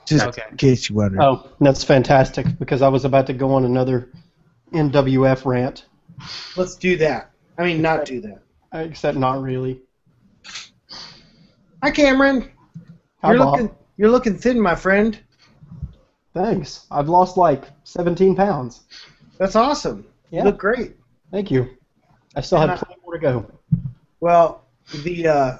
Just Okay. in case you wondered. Oh, that's fantastic, because I was about to go on another NWF rant, Let's do that. I mean, not do that. except not really. Hi, Cameron. Hi, Bob. You're looking thin, my friend. Thanks. I've lost like 17 pounds. That's awesome. Yeah. You look great. Thank you. I still have plenty more to go. Well, the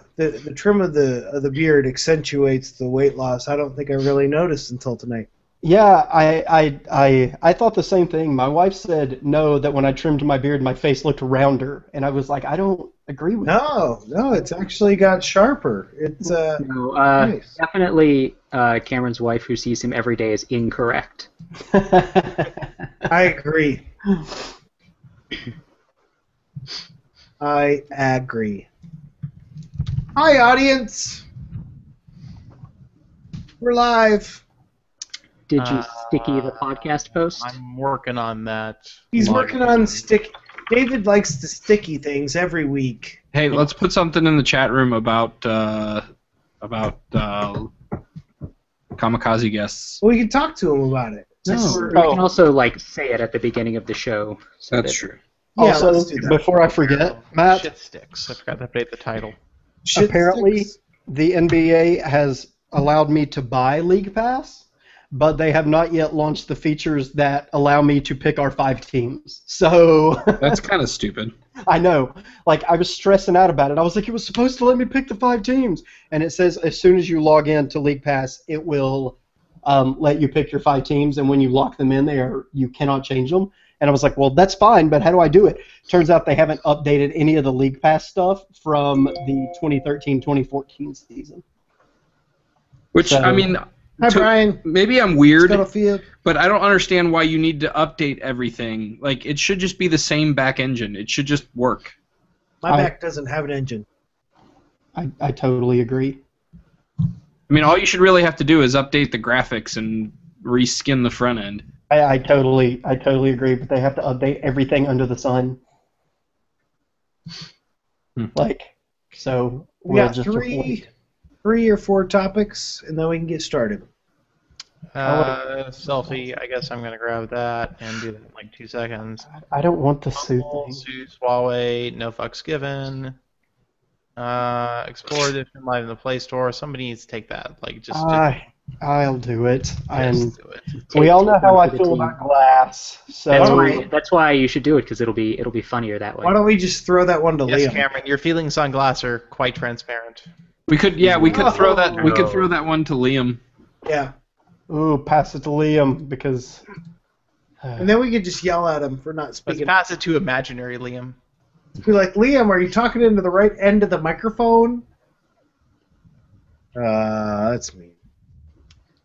trim of the beard accentuates the weight loss. I don't think I really noticed until tonight. Yeah, I thought the same thing. My wife said no, that when I trimmed my beard, my face looked rounder, and I was like, I don't agree with that. No, it's actually got sharper. It's No, nice. definitely Cameron's wife, who sees him every day, is incorrect. I agree. I agree. Hi, audience. We're live. Did you sticky the podcast post? I'm working on that. He's working on stick. David likes the sticky things every week. Hey, let's put something in the chat room about kamikaze guests. We can talk to him about it. We can also say it at the beginning of the show. So That's that- true. Yeah, Also, let's do that. before I forget, Matt, Shit sticks. I forgot to update the title. Shit apparently sticks. the NBA has allowed me to buy League Pass, but they have not yet launched the features that allow me to pick our 5 teams. So That's kind of stupid. I know. I was stressing out about it. I was like, it was supposed to let me pick the 5 teams. And it says as soon as you log in to League Pass, it will let you pick your 5 teams. And when you lock them in there, you cannot change them. And I was like, well, that's fine, but how do I do it? Turns out they haven't updated any of the League Pass stuff from the 2013-2014 season. Which, So- I mean, Hi, Brian. maybe I'm weird, Scuttlefield. but I don't understand why you need to update everything. It should just be the same back engine. It should just work. My back doesn't have an engine. I totally agree. I mean, all you should really have to do is update the graphics and reskin the front end. I totally agree, but they have to update everything under the sun. So We we'll got just three or 4 topics, and then we can get started. Selfie. I guess I'm gonna grab that and do that in like 2 seconds. I don't want the suit Humble, thing. Zeus, Huawei, no fucks given. Explore Edition live in the Play Store. Somebody needs to take that. I'll do it. And do it. we all know how I for the feel team. about glass. So That's why you should do it, because it'll be funnier that way. Why don't we just throw that one to Yes, Liam? Cameron, your feelings on glass are quite transparent. We could throw that. We could throw that one to Liam. Yeah. ooh, pass it to Liam because And then we could just yell at him for not Let's speaking. pass it to imaginary Liam. Be like, Liam, are you talking into the right end of the microphone? That's me.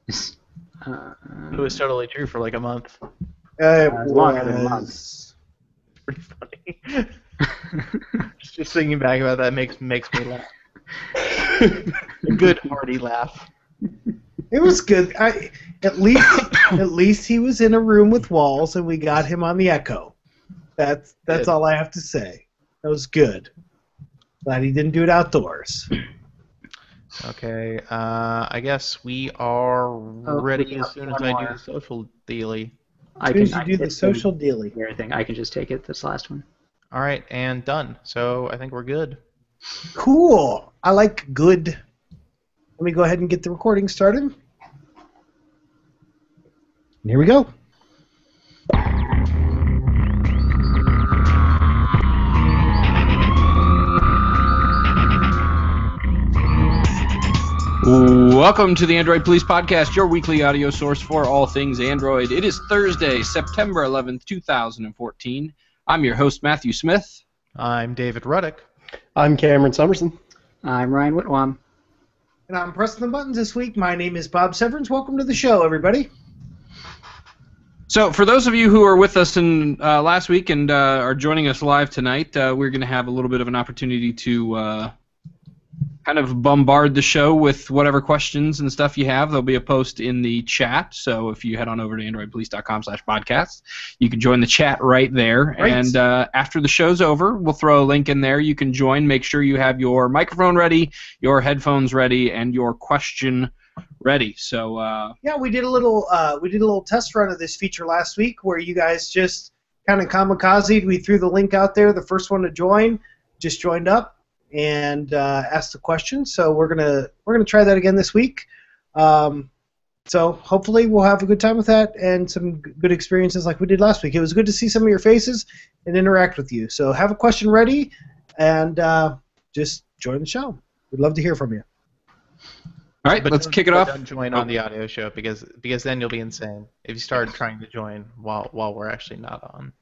It was totally true for like a month. Longer than a month. Pretty funny. Just thinking back about that makes me laugh. A good hearty laugh. It was good. At least he was in a room with walls, and we got him on the echo. That's Good. all I have to say. That was good. Glad he didn't do it outdoors. Okay, I guess we are ready as soon as I do the social dealy. As soon as you do the social dealy. Everything. I can just take it. This last one. All right, and done. So I think we're good. Cool. I like good. Let me go ahead and get the recording started. And here we go. Welcome to the Android Police Podcast, your weekly audio source for all things Android. It is Thursday, September 11th, 2014. I'm your host, Matthew Smith. I'm David Ruddick. I'm Cameron Summerson. I'm Ryan Whitwam. And I'm pressing the buttons this week. My name is Bob Severance. Welcome to the show, everybody. So for those of you who are with us in last week and are joining us live tonight, we're going to have a little bit of an opportunity to kind of bombard the show with whatever questions and stuff you have. There'll be a post in the chat, so if you head on over to androidpolice.com/podcast, you can join the chat right there. Right. And after the show's over, we'll throw a link in there. You can join. Make sure you have your microphone ready, your headphones ready, and your question ready. So Yeah, we did a little test run of this feature last week where you guys just kind of kamikazed. We threw the link out there. The first one to join just joined up and asked a question. So we're gonna try that again this week. So hopefully we'll have a good time with that and some good experiences like we did last week. It was good to see some of your faces and interact with you. So have a question ready and just join the show. We'd love to hear from you. all right, But let's kick it off. Don't join on the audio show because then you'll be insane if you start trying to join while we're actually not on.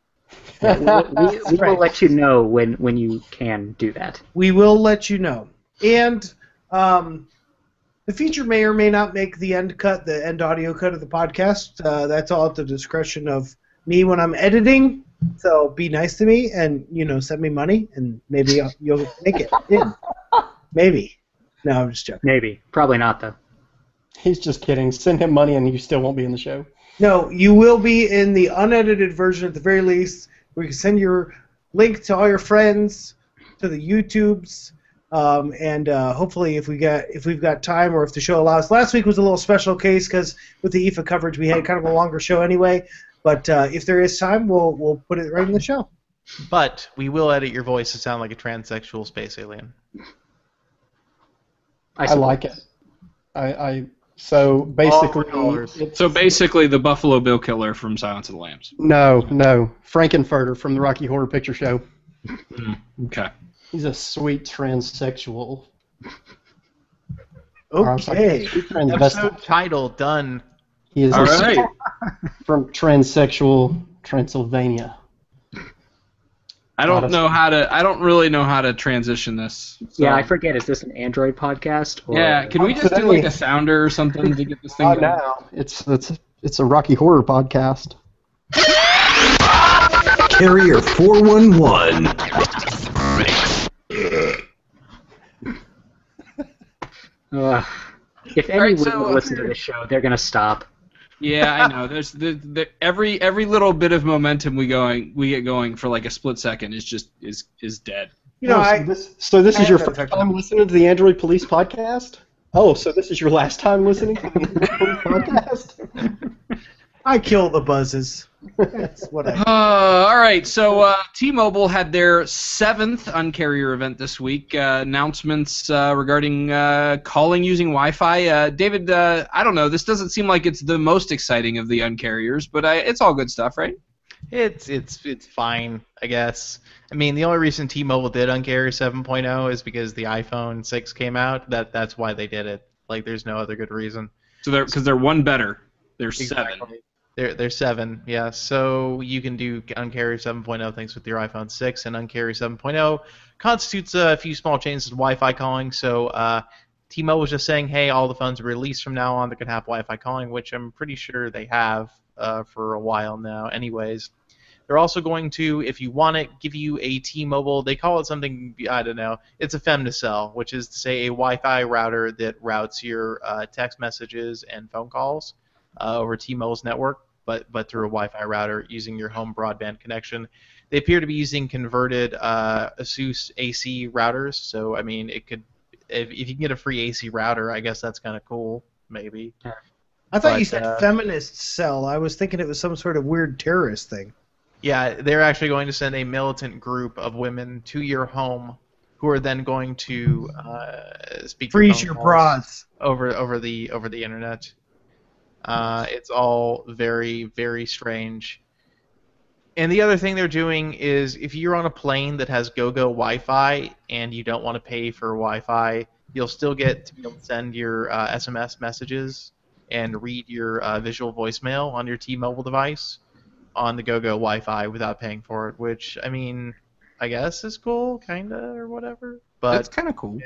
We will let you know when you can do that. We will let you know. And the feature may or may not make the end audio cut of the podcast. That's all at the discretion of me when I'm editing. So be nice to me and, send me money and maybe you'll make it in. Maybe. No, I'm just joking. Maybe. Probably not, though. He's just kidding. Send him money and you still won't be in the show. No, you will be in the unedited version at the very least. We can send your link to all your friends, to the YouTubes, and hopefully if we've got time or if the show allows. Last week was a little special case because with the IFA coverage we had kind of a longer show anyway. But if there is time, we'll put it right in the show. But we will edit your voice to sound like a transsexual space alien. I like it. So basically, the Buffalo Bill Killer from Silence of the Lambs. No, Frankenfurter from the Rocky Horror Picture Show. Okay. He's a sweet transsexual. Okay. Episode title done. He is All right. from transsexual Transylvania. I don't really know how to transition this. So. Yeah, I forget. Is this an Android podcast? Or... Yeah, can we just do like a sounder or something to get this thing going? No, it's a Rocky Horror podcast. Carrier 411. If anyone would listen to this show, they're gonna stop. Yeah, I know. There's every little bit of momentum we get going for like a split second is dead. So this is your first time listening to the Android Police podcast? Oh, so this is your last time listening to the Android Police podcast? I kill the buzzes. That's what I. All right, so T-Mobile had their 7th Uncarrier event this week. Announcements regarding calling using Wi-Fi. David, I don't know. This doesn't seem like it's the most exciting of the Uncarriers, but it's all good stuff, right? It's fine, I guess. I mean, the only reason T-Mobile did Uncarrier 7.0 is because the iPhone 6 came out. That's why they did it. Like, there's no other good reason. So because they're one better. They're Exactly. 7. They're 7, yeah. So you can do Uncarrier 7.0 things with your iPhone 6, and Uncarrier 7.0 constitutes a few small changes to Wi-Fi calling. So T-Mobile was just saying, hey, all the phones are released from now on that can have Wi-Fi calling, which I'm pretty sure they have for a while now anyways. They're also going to, if you want it, give you a T-Mobile, they call it something, I don't know, it's a femtocell, which is to say a Wi-Fi router that routes your text messages and phone calls over T-Mobile's network, but through a Wi-Fi router using your home broadband connection. They appear to be using converted ASUS AC routers, so I mean, it could, if you can get a free AC router, I guess that's kind of cool, maybe. I thought you said feminist cell. I was thinking it was some sort of weird terrorist thing. Yeah, they're actually going to send a militant group of women to your home, who are then going to speak. Freeze your bras over the internet. It's all very, very strange. And the other thing they're doing is, if you're on a plane that has go-go Wi-Fi and you don't want to pay for Wi-Fi, you'll still get to be able to send your SMS messages and read your visual voicemail on your T-Mobile device on the go-go Wi-Fi without paying for it, which, I mean, I guess is cool, kinda, or whatever. But it's kind of cool.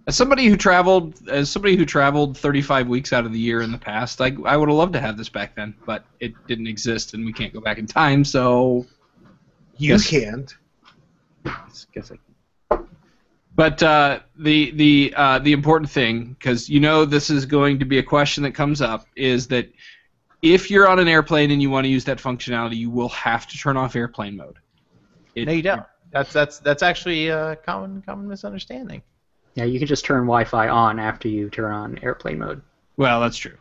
As somebody who traveled 35 weeks out of the year in the past, I would have loved to have this back then, but it didn't exist, and we can't go back in time, so you can't. Guess I can. But the important thing, because this is going to be a question that comes up, is that if you're on an airplane and you want to use that functionality, you will have to turn off airplane mode. No, you don't. That's actually a common misunderstanding. Yeah, you can just turn Wi-Fi on after you turn on airplane mode. Well, that's true.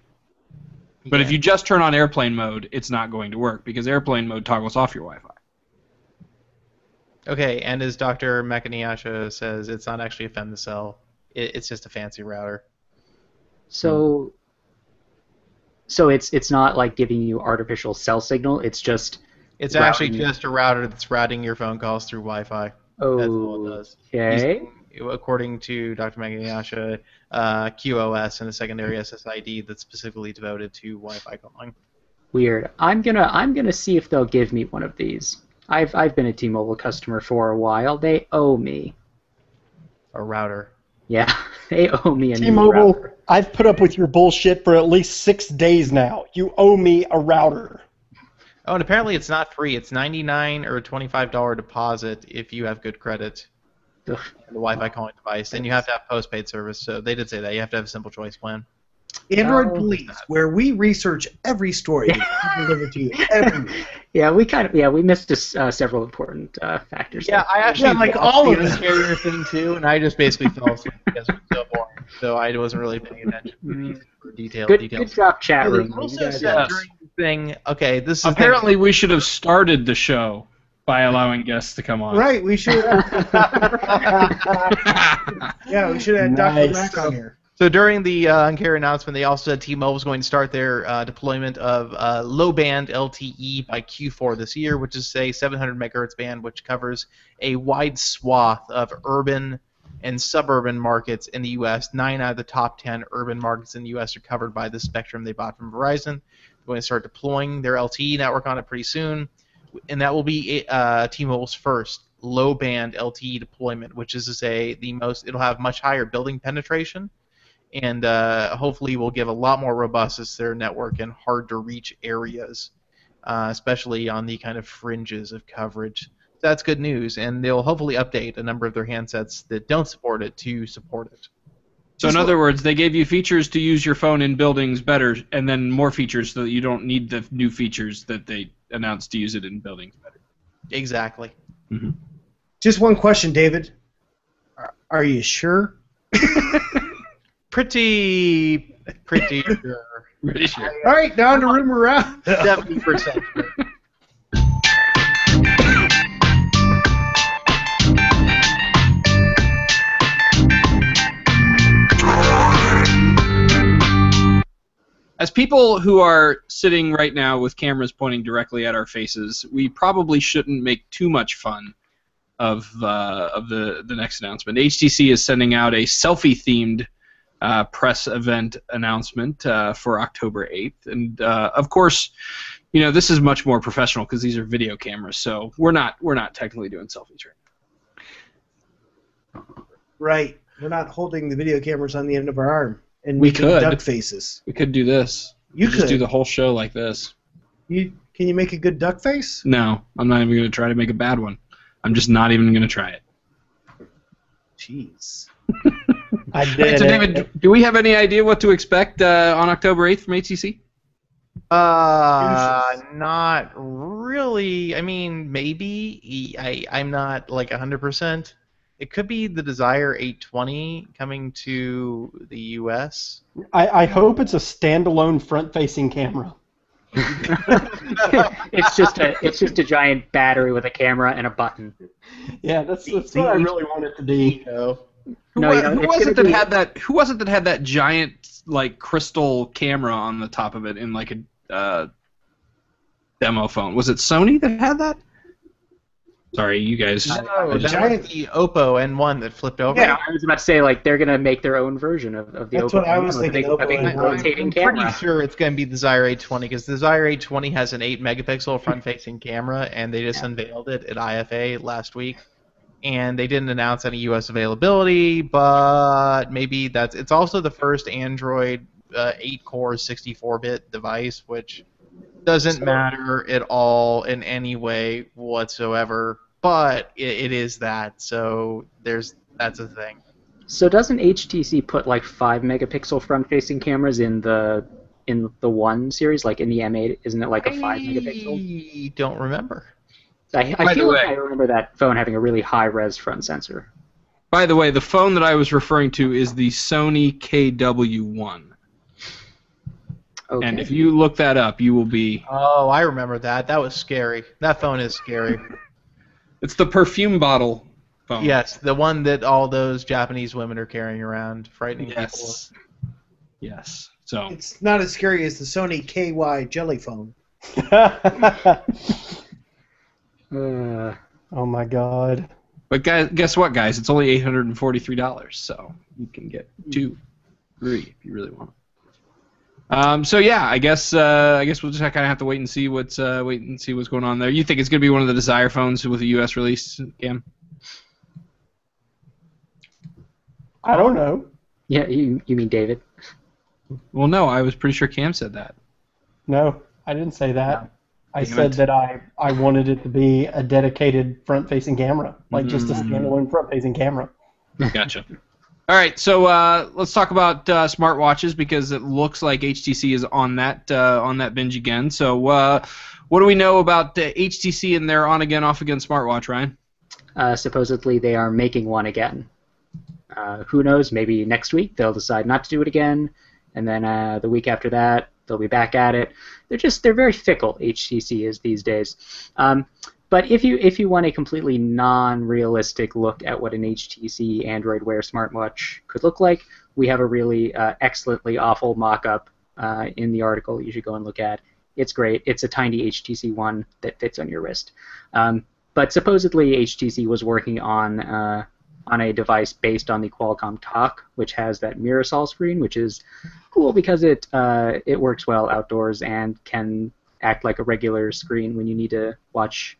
But if you just turn on airplane mode, it's not going to work because airplane mode toggles off your Wi-Fi. Okay, and as Dr. Mekaniasha says, it's not actually a femtocell. It's just a fancy router. So it's not like giving you artificial cell signal. It's just It's actually just a router that's routing your phone calls through Wi-Fi. That's all it does. Okay. According to Dr. Mekaniasha, QoS and a secondary SSID that's specifically devoted to Wi-Fi calling. Weird. I'm gonna see if they'll give me one of these. I've been a T-Mobile customer for a while. They owe me. A router. Yeah, they owe me a new T-Mobile, router. I've put up with your bullshit for at least 6 days now. You owe me a router. Oh, and apparently it's not free. It's $99 or a $25 deposit if you have good credit. Ugh. The Wi-Fi calling device, and you have to have postpaid service. So they did say that you have to have a simple choice plan. Android Police, where we research every story that we deliver to you every week. Yeah, we missed several important factors. Yeah, there. I actually like all of the them. carrier thing too, and I just basically fell asleep because it was so boring. So I wasn't really paying attention for details. Good job, chat room. They also You guys- said during the thing. Okay, this is Apparently, we should have started the show by allowing guests to come on. Right, we should. Yeah, we should have Dr. Nice. Mac on here. So during the Uncarrier announcement, they also said T-Mobile was going to start their deployment of low-band LTE by Q4 this year, which is a 700 megahertz band, which covers a wide swath of urban and suburban markets in the U.S. 9 out of the top 10 urban markets in the U.S. are covered by the spectrum they bought from Verizon. They're going to start deploying their LTE network on it pretty soon, and that will be T-Mobile's first low-band LTE deployment, which is to say it'll have much higher building penetration, and hopefully will give a lot more robustness to their network in hard-to-reach areas, especially on the kind of fringes of coverage. So that's good news, and they'll hopefully update a number of their handsets that don't support it to support it. So in other words, they gave you features to use your phone in buildings better, and then more features so that you don't need the new features that they announced to use it in buildings better. Exactly. Mm-hmm. Just one question, David. Are you sure? Pretty sure. Pretty sure. All right, down to rumor round. 70%. As people who are sitting right now with cameras pointing directly at our faces, we probably shouldn't make too much fun of the next announcement. HTC is sending out a selfie-themed press event announcement for October 8th, and of course, you know, this is much more professional because these are video cameras, so we're not technically doing selfies right now. Right. We're not holding the video cameras on the end of our arm and We making could. duck faces. We could do this. You Just could. do the whole show like this. Can you make a good duck face? No, I'm not even going to try to make a bad one. I'm just not even going to try it. Jeez. I Right, did so it. David, do we have any idea what to expect on October 8th from HTC? Not really. I mean, maybe. I'm not like 100%. It could be the Desire 820 coming to the U.S. I hope it's a standalone front-facing camera. it's just a giant battery with a camera and a button. Yeah, that's what I really want it to be. No, Who was it that had that? Who was it that had that giant like crystal camera on the top of it in like a demo phone? Was it Sony that had that? Sorry, you guys. No, A that giant- was the Oppo N1 that flipped over. Yeah. I was about to say like they're gonna make their own version of the That's Oppo what I was with a thinking, big, Oppo a big N1. rotating I'm camera. pretty sure it's going to be the Desire 820 because the Desire 820 has an 8 megapixel front-facing camera, and they just unveiled it at IFA last week. And they didn't announce any U.S. availability, but maybe it's also the first Android 8-core 64-bit device, which doesn't matter at all in any way whatsoever. But it is that, so that's a thing. So doesn't HTC put like 5 megapixel front-facing cameras in the 1 series, like in the M8? Isn't it like a 5 megapixel? I don't remember. I By feel the like way- I remember that phone having a really high-res front sensor. By the way, the phone that I was referring to is the Sony KW1. Okay. And if you look that up, you will be... Oh, I remember that. That was scary. That phone is scary. It's the perfume bottle phone. Yes, the one that all those Japanese women are carrying around, frightening people. Yes. Yes. So. It's not as scary as the Sony KY jelly phone. Oh my God. But guys, guess what, guys? It's only $843, so you can get 2, 3 if you really want. So yeah, I guess we'll just kind of have to wait and see what's going on there. You think it's going to be one of the Desire phones with a U.S. release, Cam? I don't know. Yeah, you mean David? Well, no, I was pretty sure Cam said that. No, I didn't say that. No. I said that I wanted it to be a dedicated front-facing camera, like just a standalone front-facing camera. Gotcha. All right, so let's talk about smartwatches because it looks like HTC is on that binge again. So what do we know about HTC and their on-again, off-again smartwatch, Ryan? Supposedly they are making one again. Who knows? Maybe next week they'll decide not to do it again, and then the week after that they'll be back at it. They're very fickle. HTC is these days. But if you want a completely non-realistic look at what an HTC Android Wear smartwatch could look like, we have a really excellently awful mock-up in the article you should go and look at. It's great. It's a tiny HTC One that fits on your wrist. But supposedly HTC was working on a device based on the Qualcomm Talk, which has that Mirasol screen, which is cool because it works well outdoors and can act like a regular screen when you need to watch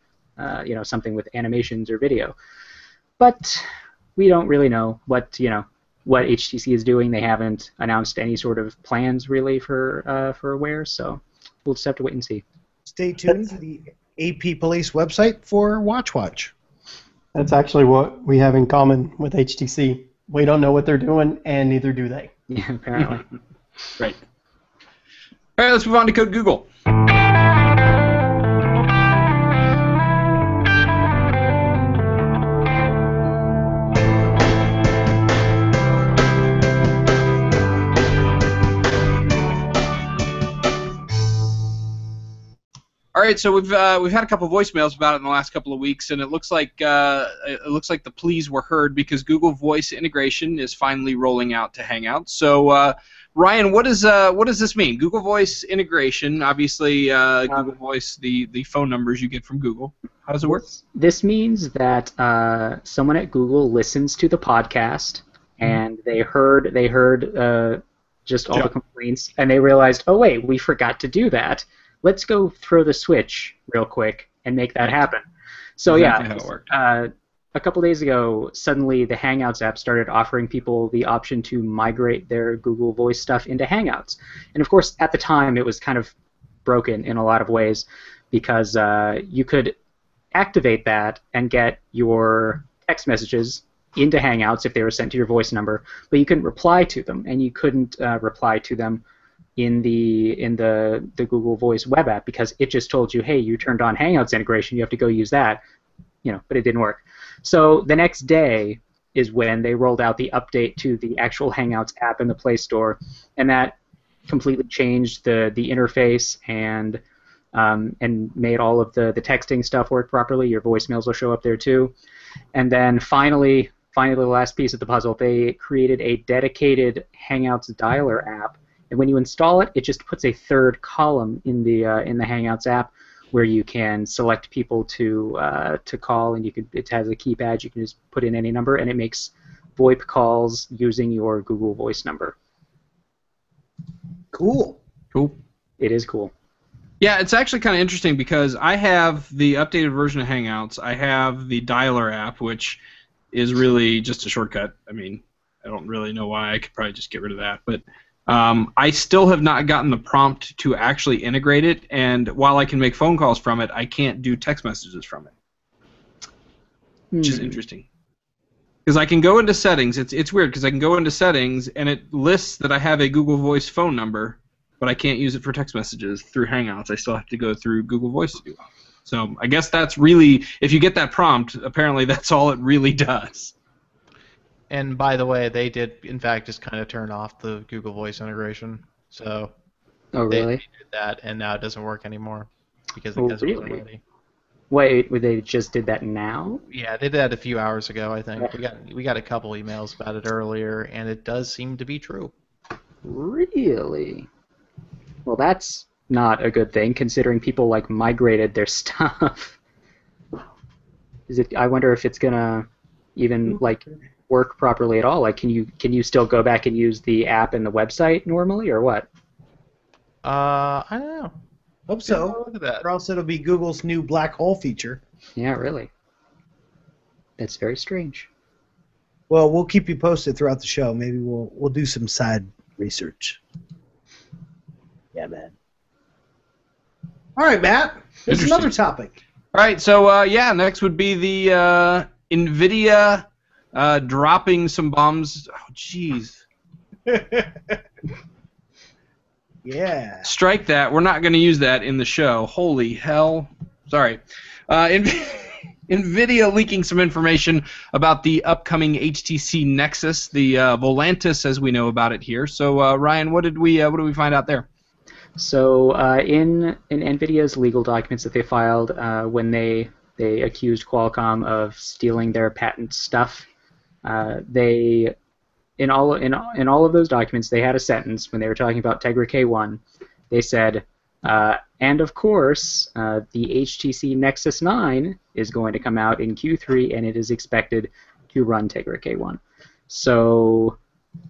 something with animations or video. But we don't really know what HTC is doing. They haven't announced any sort of plans really for Wear, so we'll just have to wait and see. Stay tuned to the AP Police website for WatchWatch. That's actually what we have in common with HTC. We don't know what they're doing, and neither do they. Yeah, apparently. Right. All right, let's move on to Code Google. All right, so we've had a couple voicemails about it in the last couple of weeks, and it looks like the pleas were heard because Google Voice integration is finally rolling out to Hangouts. So, Ryan, what does this mean? Google Voice integration, obviously, Google Voice, the phone numbers you get from Google. How does it work? This means that someone at Google listens to the podcast, and they heard just all the complaints, and they realized, oh wait, we forgot to do that. Let's go throw the switch real quick and make that happen. So exactly how it worked. A couple days ago, suddenly the Hangouts app started offering people the option to migrate their Google Voice stuff into Hangouts. And of course, at the time, it was kind of broken in a lot of ways because you could activate that and get your text messages into Hangouts if they were sent to your voice number, but you couldn't reply to them, and you couldn't reply to them in the Google Voice web app because it just told you, hey, you turned on Hangouts integration, you have to go use that, but it didn't work. So the next day is when they rolled out the update to the actual Hangouts app in the Play Store, and that completely changed the interface and made all of the texting stuff work properly. Your voicemails will show up there too. And then finally the last piece of the puzzle, they created a dedicated Hangouts dialer app. And when you install it, it just puts a third column in the Hangouts app where you can select people to call, and it has a keypad. You can just put in any number, and it makes VoIP calls using your Google Voice number. Cool. It is cool. Yeah, it's actually kind of interesting because I have the updated version of Hangouts. I have the dialer app, which is really just a shortcut. I mean, I don't really know why. I could probably just get rid of that, but I still have not gotten the prompt to actually integrate it, and while I can make phone calls from it, I can't do text messages from it, which is interesting. Because I can go into settings. It's weird because I can go into settings, and it lists that I have a Google Voice phone number, but I can't use it for text messages through Hangouts. I still have to go through Google Voice to do it. So I guess that's really, if you get that prompt, apparently that's all it really does. And by the way, they did, in fact, just kind of turn off the Google Voice integration. So Oh, they really? did that, and now it doesn't work anymore because Oh, it wasn't really? ready. Wait, they just did that now? Yeah, they did that a few hours ago, I think. We got a couple emails about it earlier, and it does seem to be true. Really? Well, that's not a good thing, considering people like migrated their stuff. Is it? I wonder if it's gonna even like work properly at all. Like, can you still go back and use the app and the website normally, or what? I don't know. Hope Yeah, so. look at that. Or else it'll be Google's new black hole feature. Yeah, really. That's very strange. Well, we'll keep you posted throughout the show. Maybe we'll do some side research. Yeah, man. All right, Matt. There's Interesting. another topic. All right, so next would be the NVIDIA dropping some bombs. Oh, jeez. Yeah. Strike that. We're not going to use that in the show. Holy hell. Sorry. NVIDIA leaking some information about the upcoming HTC Nexus, the Volantis as we know about it here. So, Ryan, what did we find out there? So in NVIDIA's legal documents that they filed when they accused Qualcomm of stealing their patent stuff, they in all of those documents they had a sentence when they were talking about Tegra K1. They said, and of course the HTC Nexus 9 is going to come out in Q3 and it is expected to run Tegra K1. So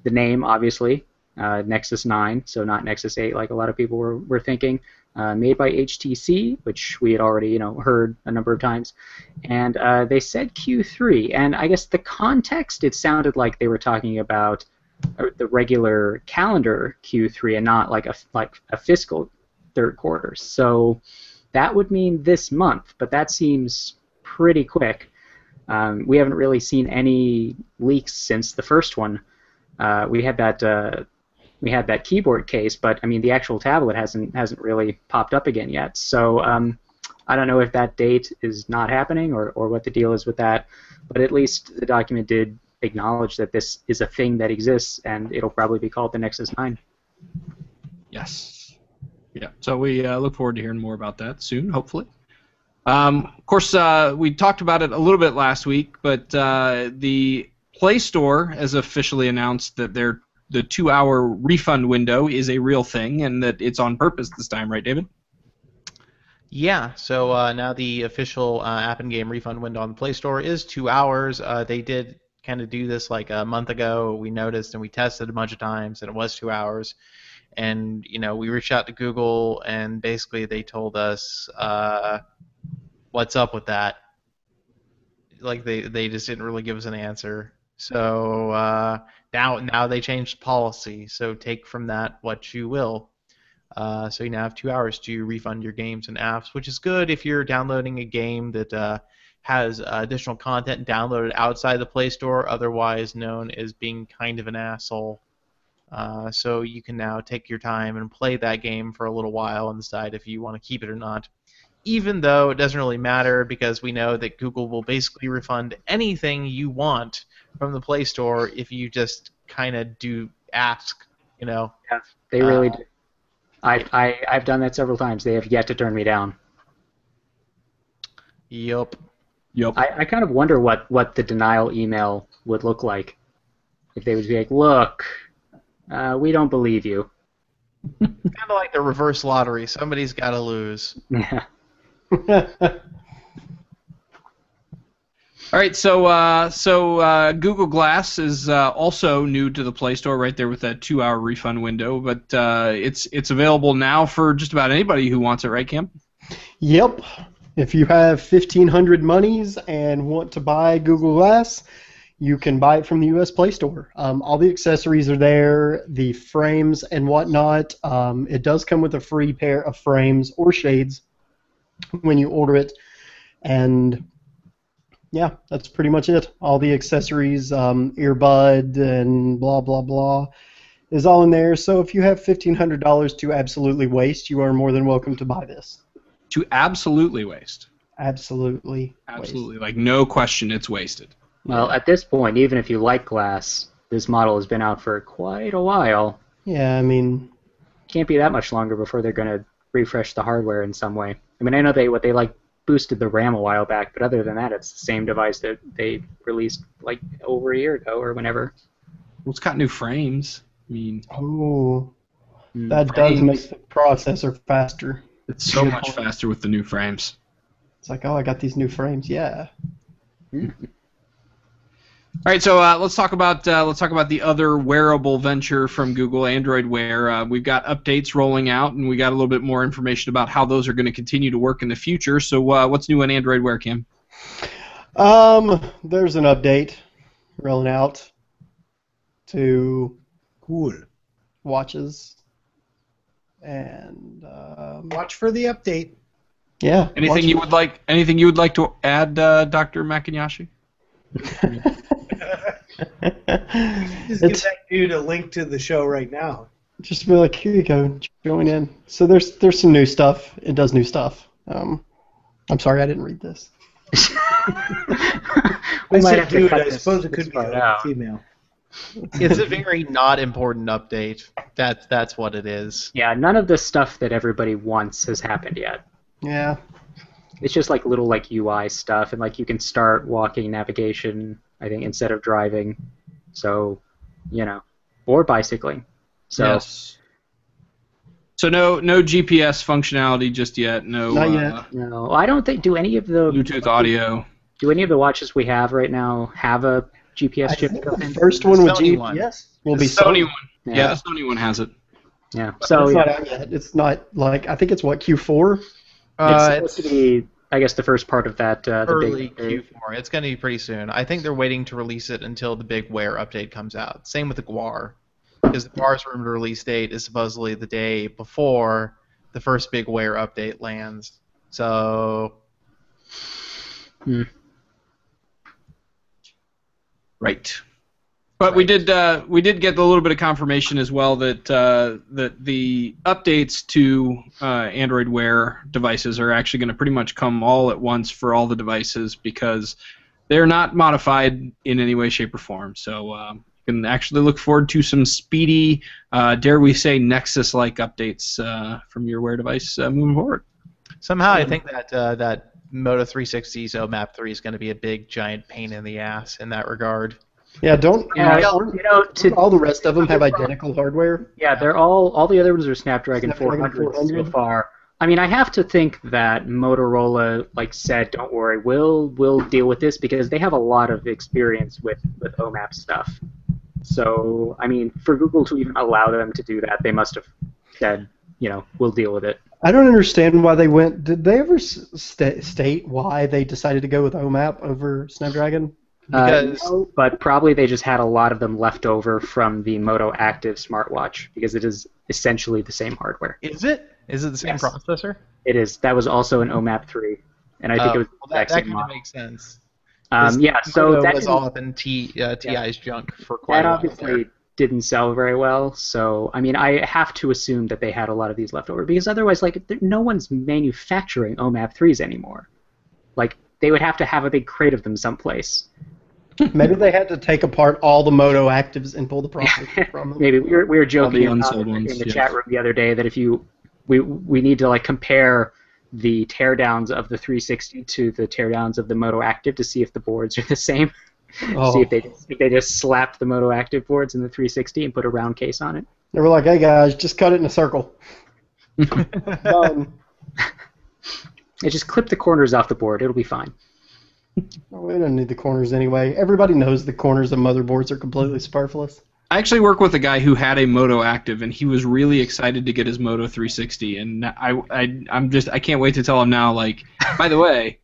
the name obviously. Nexus 9, so not Nexus 8 like a lot of people were thinking, made by HTC, which we had already heard a number of times, and they said Q3, and I guess the context, it sounded like they were talking about the regular calendar Q3 and not like a fiscal third quarter. So that would mean this month, but that seems pretty quick. We haven't really seen any leaks since the first one. We had that keyboard case, but I mean the actual tablet hasn't really popped up again yet. So I don't know if that date is not happening or what the deal is with that, but at least the document did acknowledge that this is a thing that exists, and it'll probably be called the Nexus 9. Yes. Yeah. So we look forward to hearing more about that soon, hopefully. Of course, we talked about it a little bit last week, but the Play Store has officially announced that the 2-hour refund window is a real thing and that it's on purpose this time, right, David? Yeah, so now the official app and game refund window on the Play Store is 2 hours. They did kind of do this like a month ago. We noticed and we tested a bunch of times, and it was 2 hours. And we reached out to Google, and basically they told us, "What's up with that?" Like they just didn't really give us an answer. So now they changed policy. So take from that what you will. So you now have 2 hours to refund your games and apps, which is good if you're downloading a game that has additional content downloaded outside the Play Store, otherwise known as being kind of an asshole. So you can now take your time and play that game for a little while and decide if you want to keep it or not. Even though it doesn't really matter because we know that Google will basically refund anything you want from the Play Store if you just kind of do ask, Yeah, they really do. I've done that several times. They have yet to turn me down. Yup. I kind of wonder what the denial email would look like. If they would be like, look, we don't believe you. Kind of like the reverse lottery. Somebody's got to lose. Yeah. All right, so Google Glass is also new to the Play Store, right there with that 2-hour refund window. But it's available now for just about anybody who wants it, right, Cam? Yep. If you have 1,500 monies and want to buy Google Glass, you can buy it from the U.S. Play Store. All the accessories are there, the frames and whatnot. It does come with a free pair of frames or shades when you order it, and yeah, that's pretty much it. All the accessories, earbud and blah blah blah, is all in there. So if you have $1,500 to absolutely waste, you are more than welcome to buy this. To absolutely waste. Absolutely. Absolutely, like no question, it's wasted. Well, at this point, even if you like Glass, this model has been out for quite a while. Yeah, I mean, Can't be that much longer before they're going to refresh the hardware in some way. I mean, I know they boosted the RAM a while back, but other than that, it's the same device that they released like over a year ago or whenever. Well, it's got new frames. I mean, oh, Mm. that does make the processor faster. it's so much faster with the new frames. It's like, oh, I got these new frames. Yeah. All right, so let's talk about the other wearable venture from Google, Android Wear. We've got updates rolling out, and we got a little bit more information about how those are going to continue to work in the future. So, what's new on Android Wear, Kim? There's an update rolling out to Cool. watches, and Watch for the update. yeah. Anything you would like to add, Dr. Makanyashi? Just give that dude a link to the show right now. Just be like, here you go, join in. So there's some new stuff. It does new stuff. I'm sorry, I didn't read this. We I might said have to dude, cut I this- suppose it this could be part a out. female. It's a very not important update. That's what it is. Yeah, none of the stuff that everybody wants has happened yet. Yeah. It's just like little like UI stuff, and like you can start walking navigation, I think, instead of driving. So, or bicycling. So Yes. So no GPS functionality just yet. No. Not yet. no, I don't think. Do any of the watches we have right now have a GPS I chip think built the in? first one with Sony GPS one. will be The Sony Sony. one. Yeah, the Sony one has it. Yeah. But So it's yeah, not out yet. It's not like, I think it's what, Q4? it's It's supposed to be, I guess, the first part of that. The early big, Q4. It's going to be pretty soon. I think they're waiting to release it until the big Wear update comes out. Same with the Guar, because the Guar's rumored release date is supposedly the day before the first big Wear update lands. So Right. But we did get a little bit of confirmation as well that that the updates to Android Wear devices are actually going to pretty much come all at once for all the devices because they're not modified in any way, shape, or form. So you can actually look forward to some speedy, dare we say, Nexus-like updates from your Wear device moving forward. somehow I think that Moto 360's OMAP 3 is going to be a big, giant pain in the ass in that regard. Yeah, don't all the rest of them have identical hardware? Yeah, they're all the other ones are Snapdragon Snapdragon 400 so 400. far. I mean, I have to think that Motorola said, "Don't worry, we'll deal with this," because they have a lot of experience with OMAP stuff. So, I mean, for Google to even allow them to do that, they must have said, we'll deal with it. I don't understand why they went. Did they ever state why they decided to go with OMAP over Snapdragon? Because No, but probably they just had a lot of them left over from the Moto Active smartwatch because it is essentially the same hardware. is it the same Yes. processor? It is. That was also an OMAP 3, and I think it was the that exact same kind of model. makes sense. Yeah, so Moto that was didn't- all up in TI's junk for quite that a while. obviously didn't sell very well. So I mean, I have to assume that they had a lot of these left over because otherwise, no one's manufacturing OMAP 3s anymore. They would have to have a big crate of them someplace. Maybe they had to take apart all the Moto Actives and pull the processor from them. Maybe we were joking about unsold it ones, in the yes. chat room the other day that if we need to compare the teardowns of the 360 to the teardowns of the Moto Active to see if the boards are the same. Oh. See if they just slapped the Moto Active boards in the 360 and put a round case on it. They were like, "Hey guys, just cut it in a circle." Done. They just clip the corners off the board. It'll be fine. We don't need the corners anyway. Everybody knows the corners of motherboards are completely superfluous. I actually work with a guy who had a Moto Active, and he was really excited to get his Moto 360. And I can't wait to tell him now. By the way,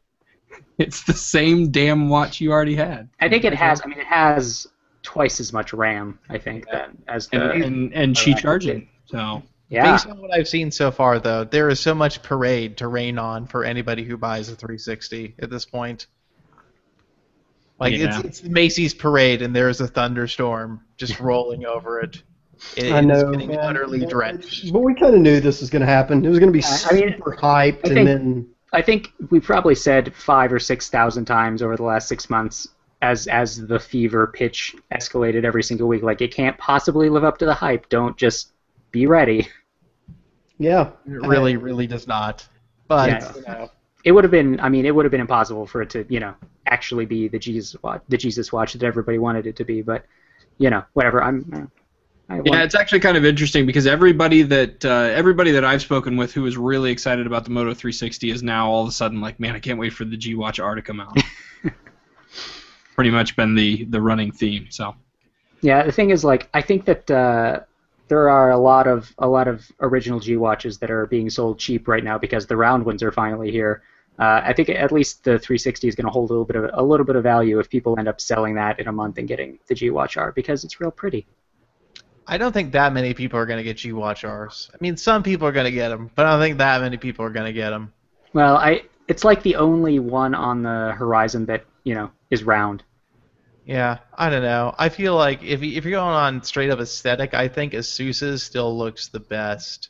it's the same damn watch you already had. I think it has. I mean, it has twice as much RAM. I think as the And Qi Active charging. did. So yeah. Based on what I've seen so far, though, there is so much parade to rain on for anybody who buys a 360 at this point. Yeah. It's the Macy's parade, and there's a thunderstorm just rolling over it. I know, It's getting man. utterly drenched. But we kind of knew this was going to happen. It was going to be I mean, super hyped, I and think- then I think we probably said 5,000 or 6,000 times over the last 6 months, as the fever pitch escalated every single week. Like, it can't possibly live up to the hype. Don't just be ready. Yeah. It really, really does not. But Yeah. you know, It would have been. I mean, it would have been impossible for it to, actually be the Jesus Watch that everybody wanted it to be. But, whatever. Yeah, it's actually kind of interesting because everybody that I've spoken with who was really excited about the Moto 360 is now all of a sudden like, man, I can't wait for the G Watch R to come out. Pretty much been the running theme. So. Yeah, the thing is, like, I think that there are a lot of original G Watches that are being sold cheap right now because the round ones are finally here. I think at least the 360 is going to hold a little bit of value if people end up selling that in a month and getting the G Watch R because it's real pretty. I don't think that many people are going to get G Watch Rs. I mean, some people are going to get them, but I don't think that many people are going to get them. Well, it's like the only one on the horizon that is round. Yeah, I don't know. I feel like if you're going on straight up aesthetic, I think Asus's still looks the best.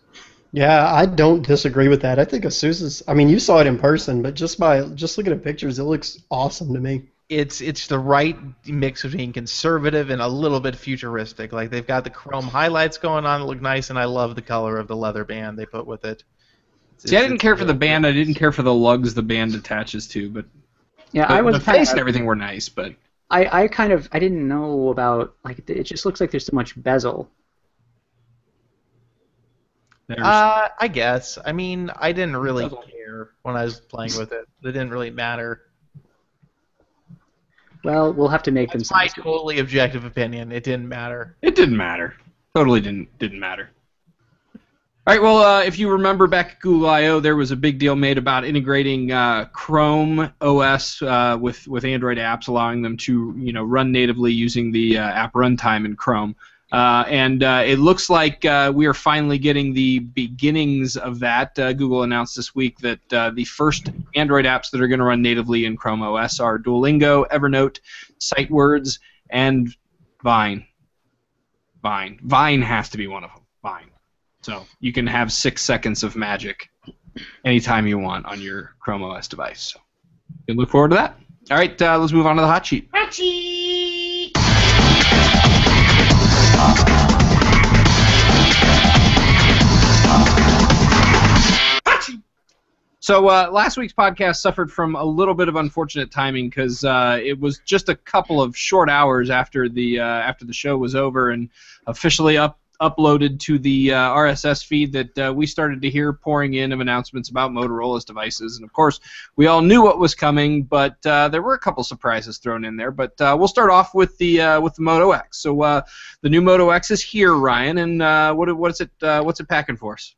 Yeah, I don't disagree with that. I think Asus's. I mean, you saw it in person, but just looking at pictures, it looks awesome to me. It's the right mix between conservative and a little bit futuristic. Like, they've got the chrome highlights going on that look nice, and I love the color of the leather band they put with it. See, I didn't care for the band. I didn't care for the lugs the band attaches to, but yeah, the face and everything were nice, but. I didn't know about, like, it just looks like there's so much bezel. I guess. I mean, I didn't really care when I was playing with it. It didn't really matter. Well, we'll have to make them. That's my totally objective opinion. It didn't matter. It didn't matter. Totally didn't matter. All right, well, if you remember back at Google I/O, there was a big deal made about integrating Chrome OS with Android apps, allowing them to run natively using the app runtime in Chrome. And it looks like we are finally getting the beginnings of that. Google announced this week that the first Android apps that are going to run natively in Chrome OS are Duolingo, Evernote, SiteWords, and Vine. Vine has to be one of them. Vine. So you can have 6 seconds of magic anytime you want on your Chrome OS device. So you can look forward to that. All right, let's move on to the hot sheet. Hot sheet! So last week's podcast suffered from a little bit of unfortunate timing because it was just a couple of short hours after the show was over and officially uploaded to the RSS feed that we started to hear pouring in of announcements about Motorola's devices. And of course, we all knew what was coming, but there were a couple surprises thrown in there. But we'll start off with the Moto X. So the new Moto X is here, Ryan, and what's it packing for us?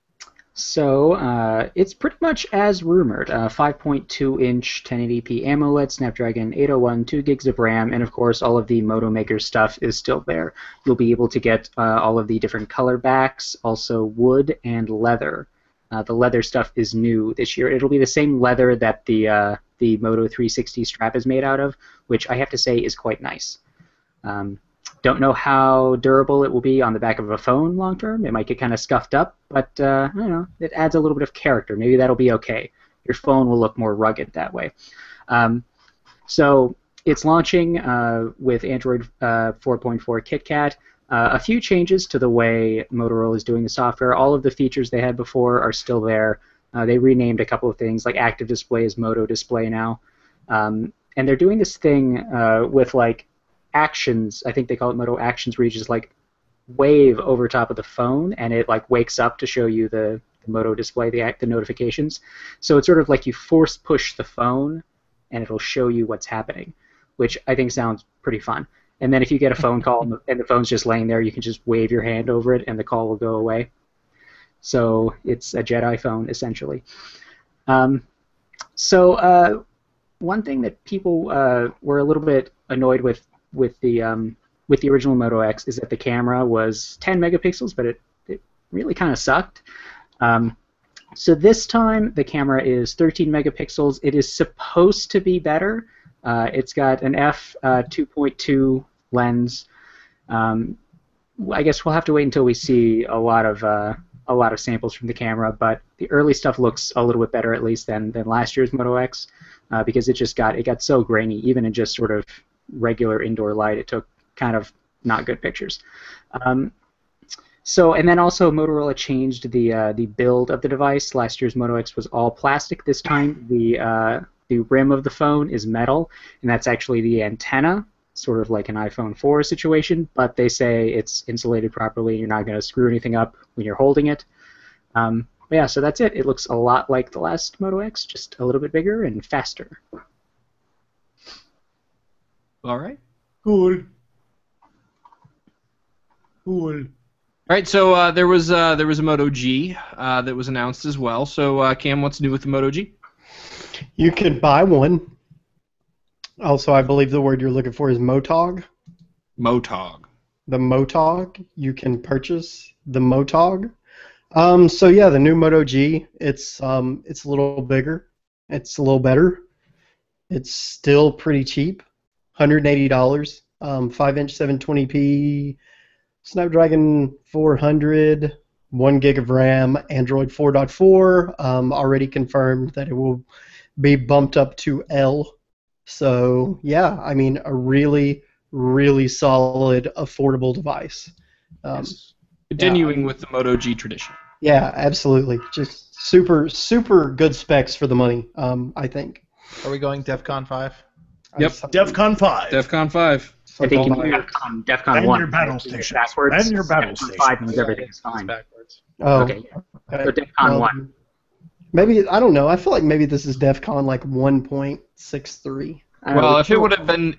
So it's pretty much as rumored. 5.2-inch 1080p AMOLED, Snapdragon 801, 2 gigs of RAM, and of course all of the Moto Maker stuff is still there. You'll be able to get all of the different color backs, also wood and leather. The leather stuff is new this year. It'll be the same leather that the Moto 360 strap is made out of, which I have to say is quite nice. Don't know how durable it will be on the back of a phone long term. It might get kind of scuffed up, but I don't know. It adds a little bit of character. Maybe that'll be okay. Your phone will look more rugged that way. So it's launching with Android 4.4 KitKat. A few changes to the way Motorola is doing the software. All of the features they had before are still there. They renamed a couple of things, like Active Display is Moto Display now. And they're doing this thing with, like, actions. I think they call it Moto Actions, where you just like wave over top of the phone and it like wakes up to show you the Moto display, the notifications. So it's sort of like you force push the phone and it'll show you what's happening, which I think sounds pretty fun. And then if you get a phone call and the phone's just laying there, you can just wave your hand over it and the call will go away. So it's a Jedi phone essentially. So one thing that people were a little bit annoyed with the original Moto X is that the camera was 10 megapixels, but it really kind of sucked. So this time the camera is 13 megapixels. It is supposed to be better. It's got an f2.2 lens. I guess we'll have to wait until we see a lot of samples from the camera, but the early stuff looks a little bit better at least than last year's Moto X because it got so grainy, even in just sort of regular indoor light, it took kind of not good pictures. And then also Motorola changed the build of the device. Last year's Moto X was all plastic. This time the rim of the phone is metal, and that's actually the antenna, sort of like an iPhone 4 situation, but they say it's insulated properly. You're not going to screw anything up when you're holding it. Yeah, so that's it. It looks a lot like the last Moto X, just a little bit bigger and faster. All right. Cool. All right, so there was a Moto G that was announced as well. So Cam, what's new with the Moto G? You can buy one. Also, I believe the word you're looking for is Motog. Motog. The Motog. You can purchase the Motog. So yeah, the new Moto G. It's a little bigger. It's a little better. It's still pretty cheap. $180. 5-inch 720p. Snapdragon 400. 1 gig of RAM. Android 4.4. Already confirmed that it will be bumped up to L. So yeah, I mean a really, really solid, affordable device. Yes. Continuing with the Moto G tradition. Yeah, absolutely. Just super, super good specs for the money. I think. Are we going DEFCON 5? Yep. DEFCON 5. DEFCON 5. I think in Something DEFCON And 1. your battle station. Backwards. And your battle DEFCON station. 5 means everything is It's fine. backwards. Oh, Okay. So DEFCON 1. Maybe I don't know. I feel like maybe this is DEFCON like 1.63. Well, if it would have been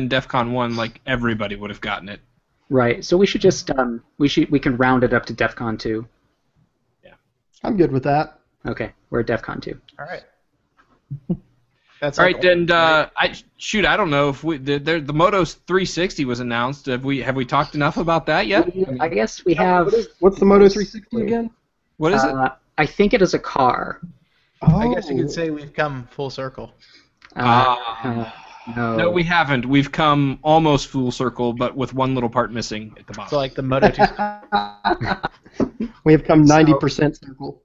DEFCON 1, like everybody would have gotten it. Right. So we should just we can round it up to DEFCON 2. I'm good with that. Okay, we're at DEFCON 2. All right. That's All right, and I don't know if the Moto 360 was announced. Have we talked enough about that yet? I guess we have. What's the Moto 360 again? What is it? I think it is a car. Oh. I guess you could say we've come full circle. No. No, we haven't. We've come almost full circle, but with one little part missing at the bottom. So like the Moto 2. We have come 90% circle.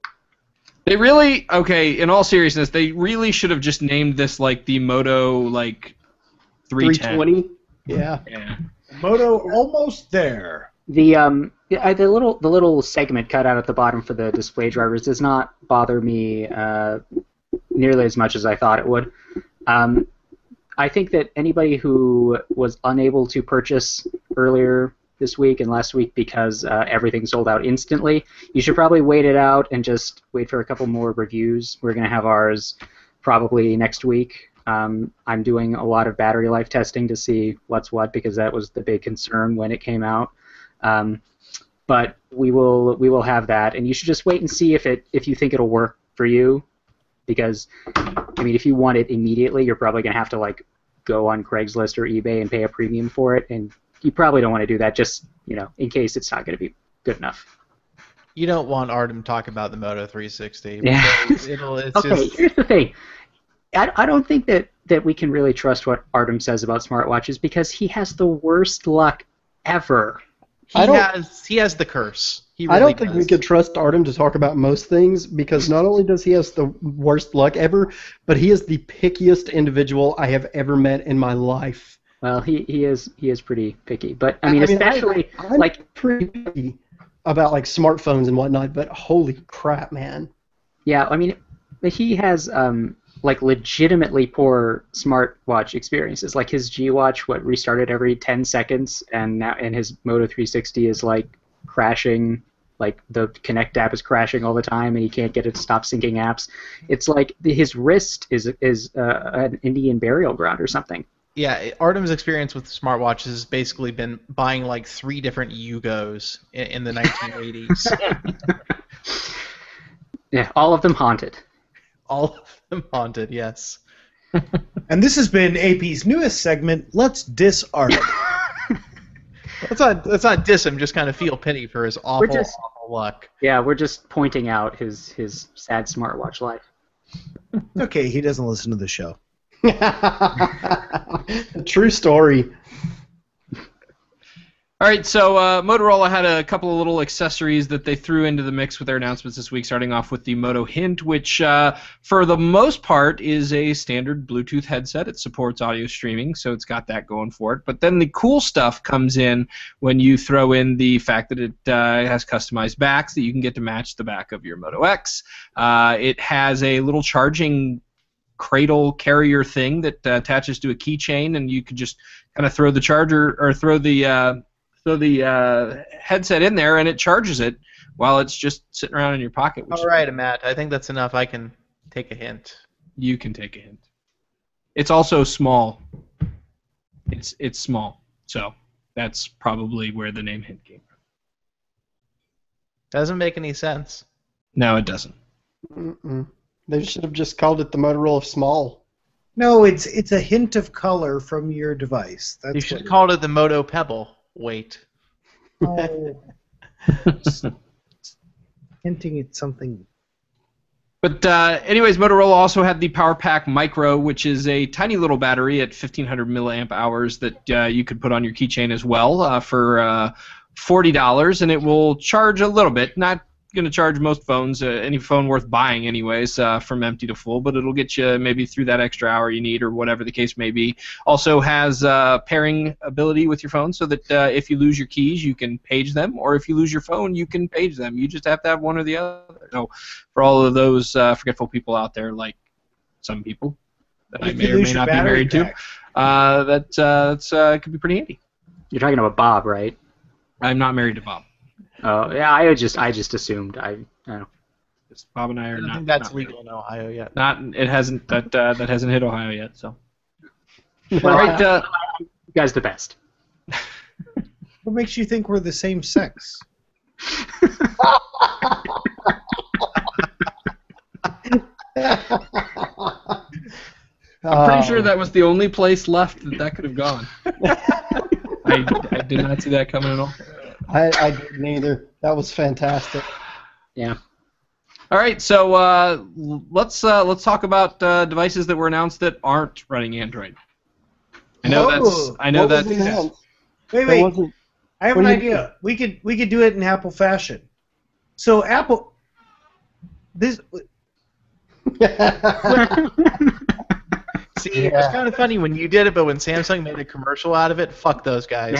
They really, okay, in all seriousness, they really should have just named this like the Moto like 310. 320? Yeah. Yeah. Moto almost there. The little segment cut out at the bottom for the display drivers does not bother me nearly as much as I thought it would. I think that anybody who was unable to purchase earlier this week and last week because everything sold out instantly, you should probably wait it out and just wait for a couple more reviews. We're going to have ours probably next week. I'm doing a lot of battery life testing to see what's what because that was the big concern when it came out. But we will have that, and you should just wait and see if you think it'll work for you. Because, I mean, if you want it immediately, you're probably going to have to, like, go on Craigslist or eBay and pay a premium for it, and you probably don't want to do that just, in case it's not going to be good enough. You don't want Artem to talk about the Moto 360. Yeah. It's Okay, just... here's the thing. I don't think that we can really trust what Artem says about smartwatches because he has the worst luck ever. He has the curse. He really I don't think does. we could trust Artem to talk about most things because not only does he have the worst luck ever, but he is the pickiest individual I have ever met in my life. Well, he is pretty picky, but I mean especially I'm pretty picky about like smartphones and whatnot, but holy crap, man! Yeah, I mean, he has like legitimately poor smartwatch experiences. Like his G Watch, restarted every 10 seconds, and his Moto 360 is like crashing. Like the Connect app is crashing all the time, and he can't get it to stop syncing apps. It's like his wrist is an Indian burial ground or something. Yeah, Artem's experience with smartwatches has basically been buying like 3 different Yugos in the 1980s. Yeah, all of them haunted. All of them haunted, yes. And this has been AP's newest segment, Let's Diss Artem. Let's not diss him, just kind of feel pity for his awful luck. Yeah, we're just pointing out his sad smartwatch life. Okay, he doesn't listen to the show. True story. All right, so Motorola had a couple of little accessories that they threw into the mix with their announcements this week, starting off with the Moto Hint, which for the most part is a standard Bluetooth headset. It supports audio streaming, so it's got that going for it. But then the cool stuff comes in when you throw in the fact that it has customized backs that you can get to match the back of your Moto X. It has a little charging cradle carrier thing that attaches to a keychain, and you could just kind of throw the charger or throw the headset in there, and it charges it while it's just sitting around in your pocket. All right, Matt. I think that's enough. I can take a hint. You can take a hint. It's also small. It's small, so that's probably where the name Hint came from. Doesn't make any sense. No, it doesn't. Mm-mm. They should have just called it the Motorola Small. No, it's a hint of color from your device. That's You should have called it the Moto Pebble. Wait. Oh. Hinting at something. But anyways, Motorola also had the PowerPack Micro, which is a tiny little battery at 1,500 milliamp hours that you could put on your keychain as well for $40, and it will charge a little bit. Not going to charge most phones, any phone worth buying anyways, from empty to full, but it'll get you maybe through that extra hour you need or whatever the case may be. Also has pairing ability with your phone so that if you lose your keys, you can page them, or if you lose your phone, you can page them. You just have to have one or the other. So for all of those forgetful people out there, like some people that I may or may not be married to, that could be pretty handy. You're talking about Bob, right? I'm not married to Bob. Oh, yeah, I just assumed. I don't know. Bob and I are I don't not. think that's not legal in Ohio yet. Not. It hasn't. That hasn't hit Ohio yet. So. Well, All right. you guys the best. What makes you think we're the same sex? I'm pretty sure that was the only place left that could have gone. I did not see that coming at all. I didn't either. That was fantastic. Yeah. All right, so let's talk about devices that were announced that aren't running Android. I know What that's. was announced? Wait, There wait. wasn't- I have what an do you idea. We could do it in Apple fashion. So Apple, this See, it was kind of funny when you did it, but when Samsung made a commercial out of it, fuck those guys.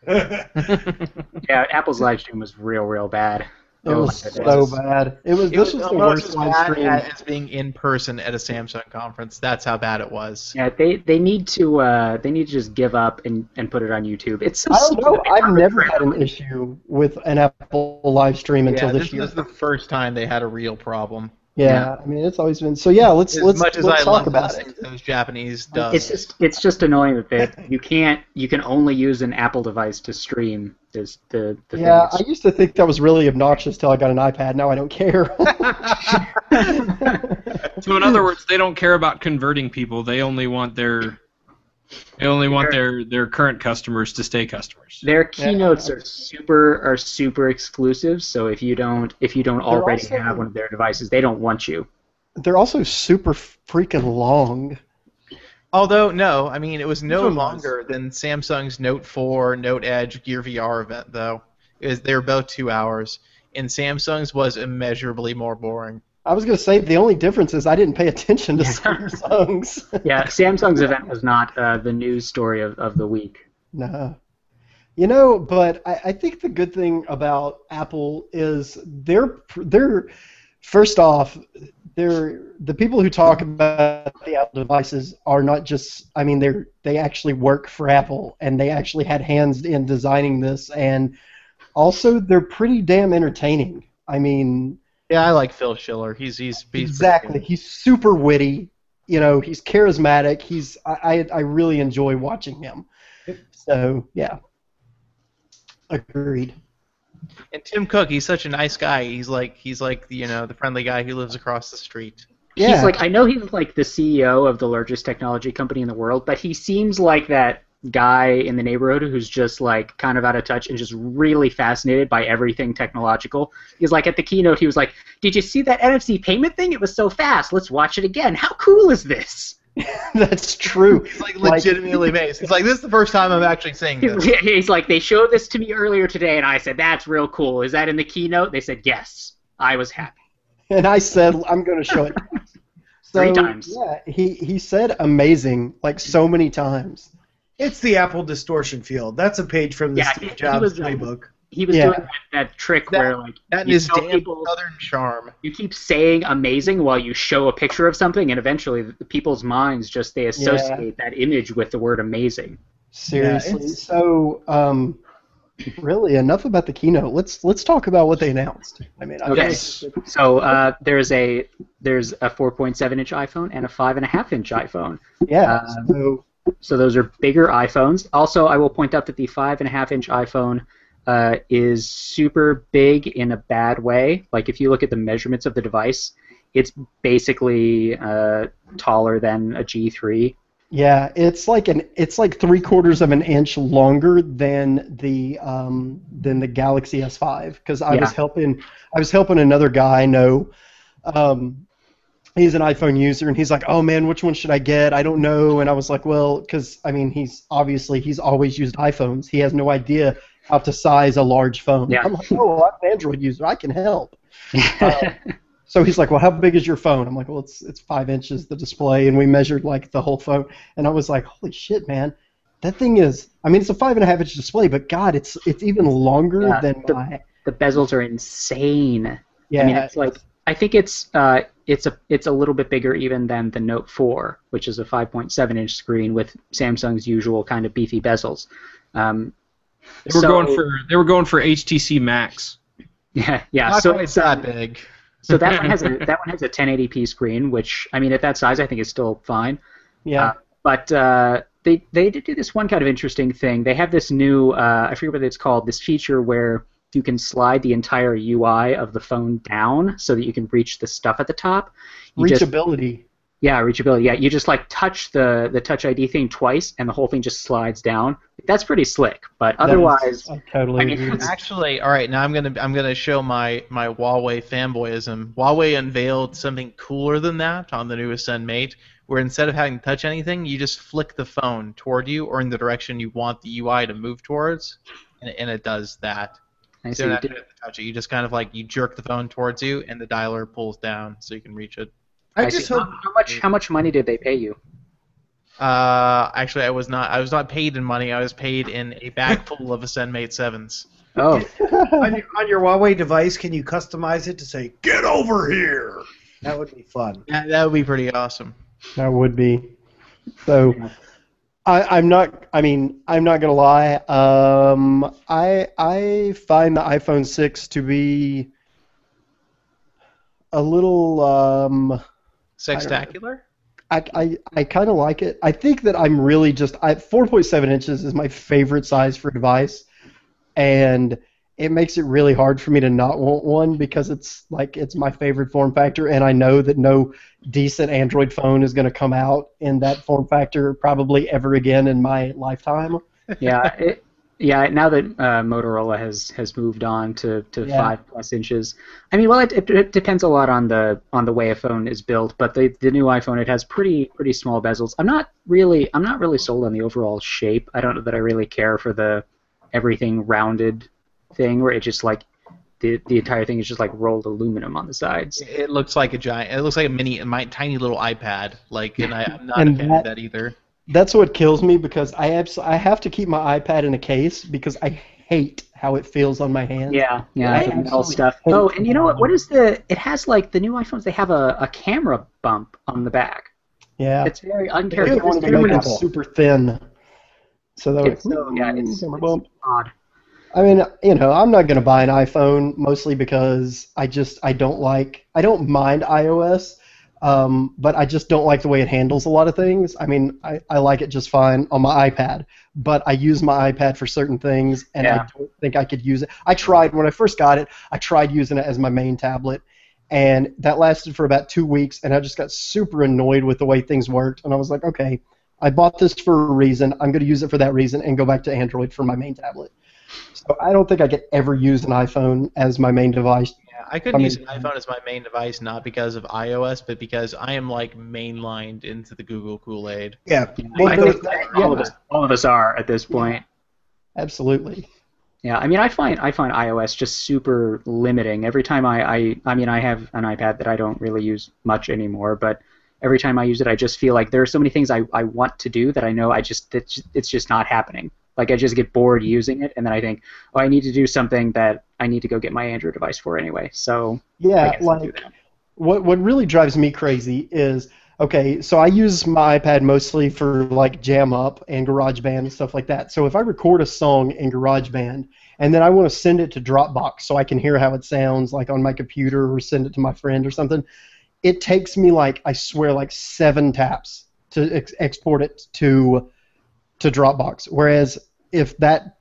Yeah, Apple's live stream was real bad. It was my so goodness. bad. This was the almost worst as live bad stream. as being in person at a Samsung conference. That's how bad it was. Yeah, they need to just give up and put it on YouTube. It's so I don't know. stupid. I've never had an issue with an Apple live stream until Yeah, this this year. was the first time they had a real problem. Yeah, I mean it's always been. So yeah, let's As much as I talk love about listening it. to those Japanese dubs. It's just annoying that you can only use an Apple device to stream the Yeah, I things. used to think that was really obnoxious till I got an iPad. Now I don't care. So in other words, they don't care about converting people. They only want their current customers to stay customers. Their keynotes are super exclusive. So if you don't already also- have one of their devices, they don't want you. They're also super freaking long. Although, no, I mean, it was no Which one was? longer than Samsung's Note 4, Note Edge, Gear VR event, though. They were both 2 hours, and Samsung's was immeasurably more boring. I was going to say the only difference is I didn't pay attention to Samsung's. Yeah, Samsung's event was not the news story of the week. No. But I think the good thing about Apple is they're first off, the people who talk about the Apple devices are not just, I mean, they actually work for Apple, and they actually had hands in designing this, and also they're pretty damn entertaining. I mean, Yeah, I like Phil Schiller. He's exactly. He's super witty. He's charismatic. I really enjoy watching him. So yeah, agreed. And Tim Cook, he's such a nice guy. He's like the friendly guy who lives across the street. Yeah. He's I know he's like the CEO of the largest technology company in the world, but he seems like that guy in the neighborhood who's just like kind of out of touch and just really fascinated by everything technological. He's like at the keynote, he was like, "Did you see that NFC payment thing? It was so fast. Let's watch it again. How cool is this?" That's true. He's like legitimately amazed. It's like, this is the first time I'm actually saying this. He's like, they showed this to me earlier today, and I said, that's real cool. Is that in the keynote? They said, yes. I was happy. And I said, I'm going to show it. So, 3 times. Yeah, he said amazing like so many times. It's the Apple distortion field. That's a page from the Yeah, Steve he Jobs was, playbook. He was doing that trick where, like, That you is show damn people, southern charm. you keep saying amazing while you show a picture of something, and eventually the people's minds just, they associate that image with the word amazing. Seriously. Yeah, so, really, enough about the keynote. Let's talk about what they announced. I mean, Okay. So there's a 4.7-inch iPhone and a 5.5-inch iPhone. yeah. So those are bigger iPhones. Also, I will point out that the 5.5-inch iPhone is super big in a bad way. Like, if you look at the measurements of the device, it's basically taller than a G3. Yeah, it's like 3/4 of an inch longer than the Galaxy S5 because I was helping another guy I know. He's an iPhone user and he's like, oh man, which one should I get? I don't know. And I was like, well, because I mean he's always used iPhones. He has no idea how to size a large phone. Yeah. I'm like, oh, I'm an Android user. I can help. So he's like, well, how big is your phone? I'm like, well, it's 5 inches, the display, and we measured like the whole phone. And I was like, holy shit, man, that thing is. I mean, it's a 5.5-inch display, but God, it's even longer than my. The bezels are insane. Yeah. I mean, it's like, I think it's a little bit bigger even than the Note 4, which is a 5.7-inch screen with Samsung's usual kind of beefy bezels. They were going for HTC Max. Yeah. Not So quite it's that big. So that one has a 1080p screen, which, I mean, at that size, I think is still fine. Yeah. But they did do this one kind of interesting thing. They have this new, I forget what it's called, this feature where you can slide the entire UI of the phone down so that you can reach the stuff at the top. Reachability. Reachability. Yeah, you just like touch the Touch ID thing twice, and the whole thing just slides down. That's pretty slick. But otherwise, I totally I mean, agree. Actually, all right. Now I'm gonna show my Huawei fanboyism. Huawei unveiled something cooler than that on the new Ascend Mate, where instead of having to touch anything, you just flick the phone toward you or in the direction you want the UI to move towards, and it does that. I So you don't have to touch it. You just kind of like you jerk the phone towards you, and the dialer pulls down so you can reach it. I just hope. How much money did they pay you? Actually, I was not paid in money. I was paid in a bag full of Ascend Mate 7s. Oh, On your Huawei device, can you customize it to say "Get over here"? That would be fun. That would be pretty awesome. That would be. So, I'm not gonna lie. I find the iPhone 6 to be a little. Sextacular? I kind of like it. I think that I'm really 4.7 inches is my favorite size for a device, and it makes it really hard for me to not want one because it's my favorite form factor, and I know that no decent Android phone is going to come out in that form factor probably ever again in my lifetime. yeah. Now that Motorola has moved on to 5+ inches, I mean, well, it depends a lot on the way a phone is built. But the new iPhone, it has pretty small bezels. I'm not really sold on the overall shape. I don't know that I really care for the everything rounded thing where it just like the entire thing is just like rolled aluminum on the sides. It looks like a giant. It looks like my tiny little iPad. And I'm not a fan of that either. That's what kills me because I have to keep my iPad in a case because I hate how it feels on my hands. Yeah, the metal stuff. Oh, and you know what? It has like the new iPhones. They have a camera bump on the back. Yeah, it's very They wanted uncharacteristic. to make it super thin, so that It's odd. I mean, I'm not gonna buy an iPhone mostly because I don't mind iOS. But I just don't like the way it handles a lot of things. I mean, I like it just fine on my iPad, but I use my iPad for certain things, and I don't think I could use it. I tried, when I first got it, I tried using it as my main tablet, and that lasted for about 2 weeks, and I just got super annoyed with the way things worked, and I was like, okay, I bought this for a reason. I'm going to use it for that reason and go back to Android for my main tablet. So I don't think I could ever use an iPhone as my main device. I couldn't use an iPhone as my main device, not because of iOS, but because I am like mainlined into the Google Kool-Aid. Yeah. I think all of us are at this point. Absolutely. Yeah, I mean, I find iOS just super limiting. Every time I mean, I have an iPad that I don't really use much anymore, but every time I use it, I just feel like there are so many things I want to do that I know it's just not happening. Like I just get bored using it, and then I think, oh, I need to do something that I need to go get my Android device for anyway. So yeah, like what really drives me crazy is, okay, so I use my iPad mostly for like Jam Up and GarageBand and stuff like that. So if I record a song in GarageBand and then I want to send it to Dropbox so I can hear how it sounds like on my computer or send it to my friend or something, it takes me like, I swear, like 7 taps to export it to Dropbox. Whereas if that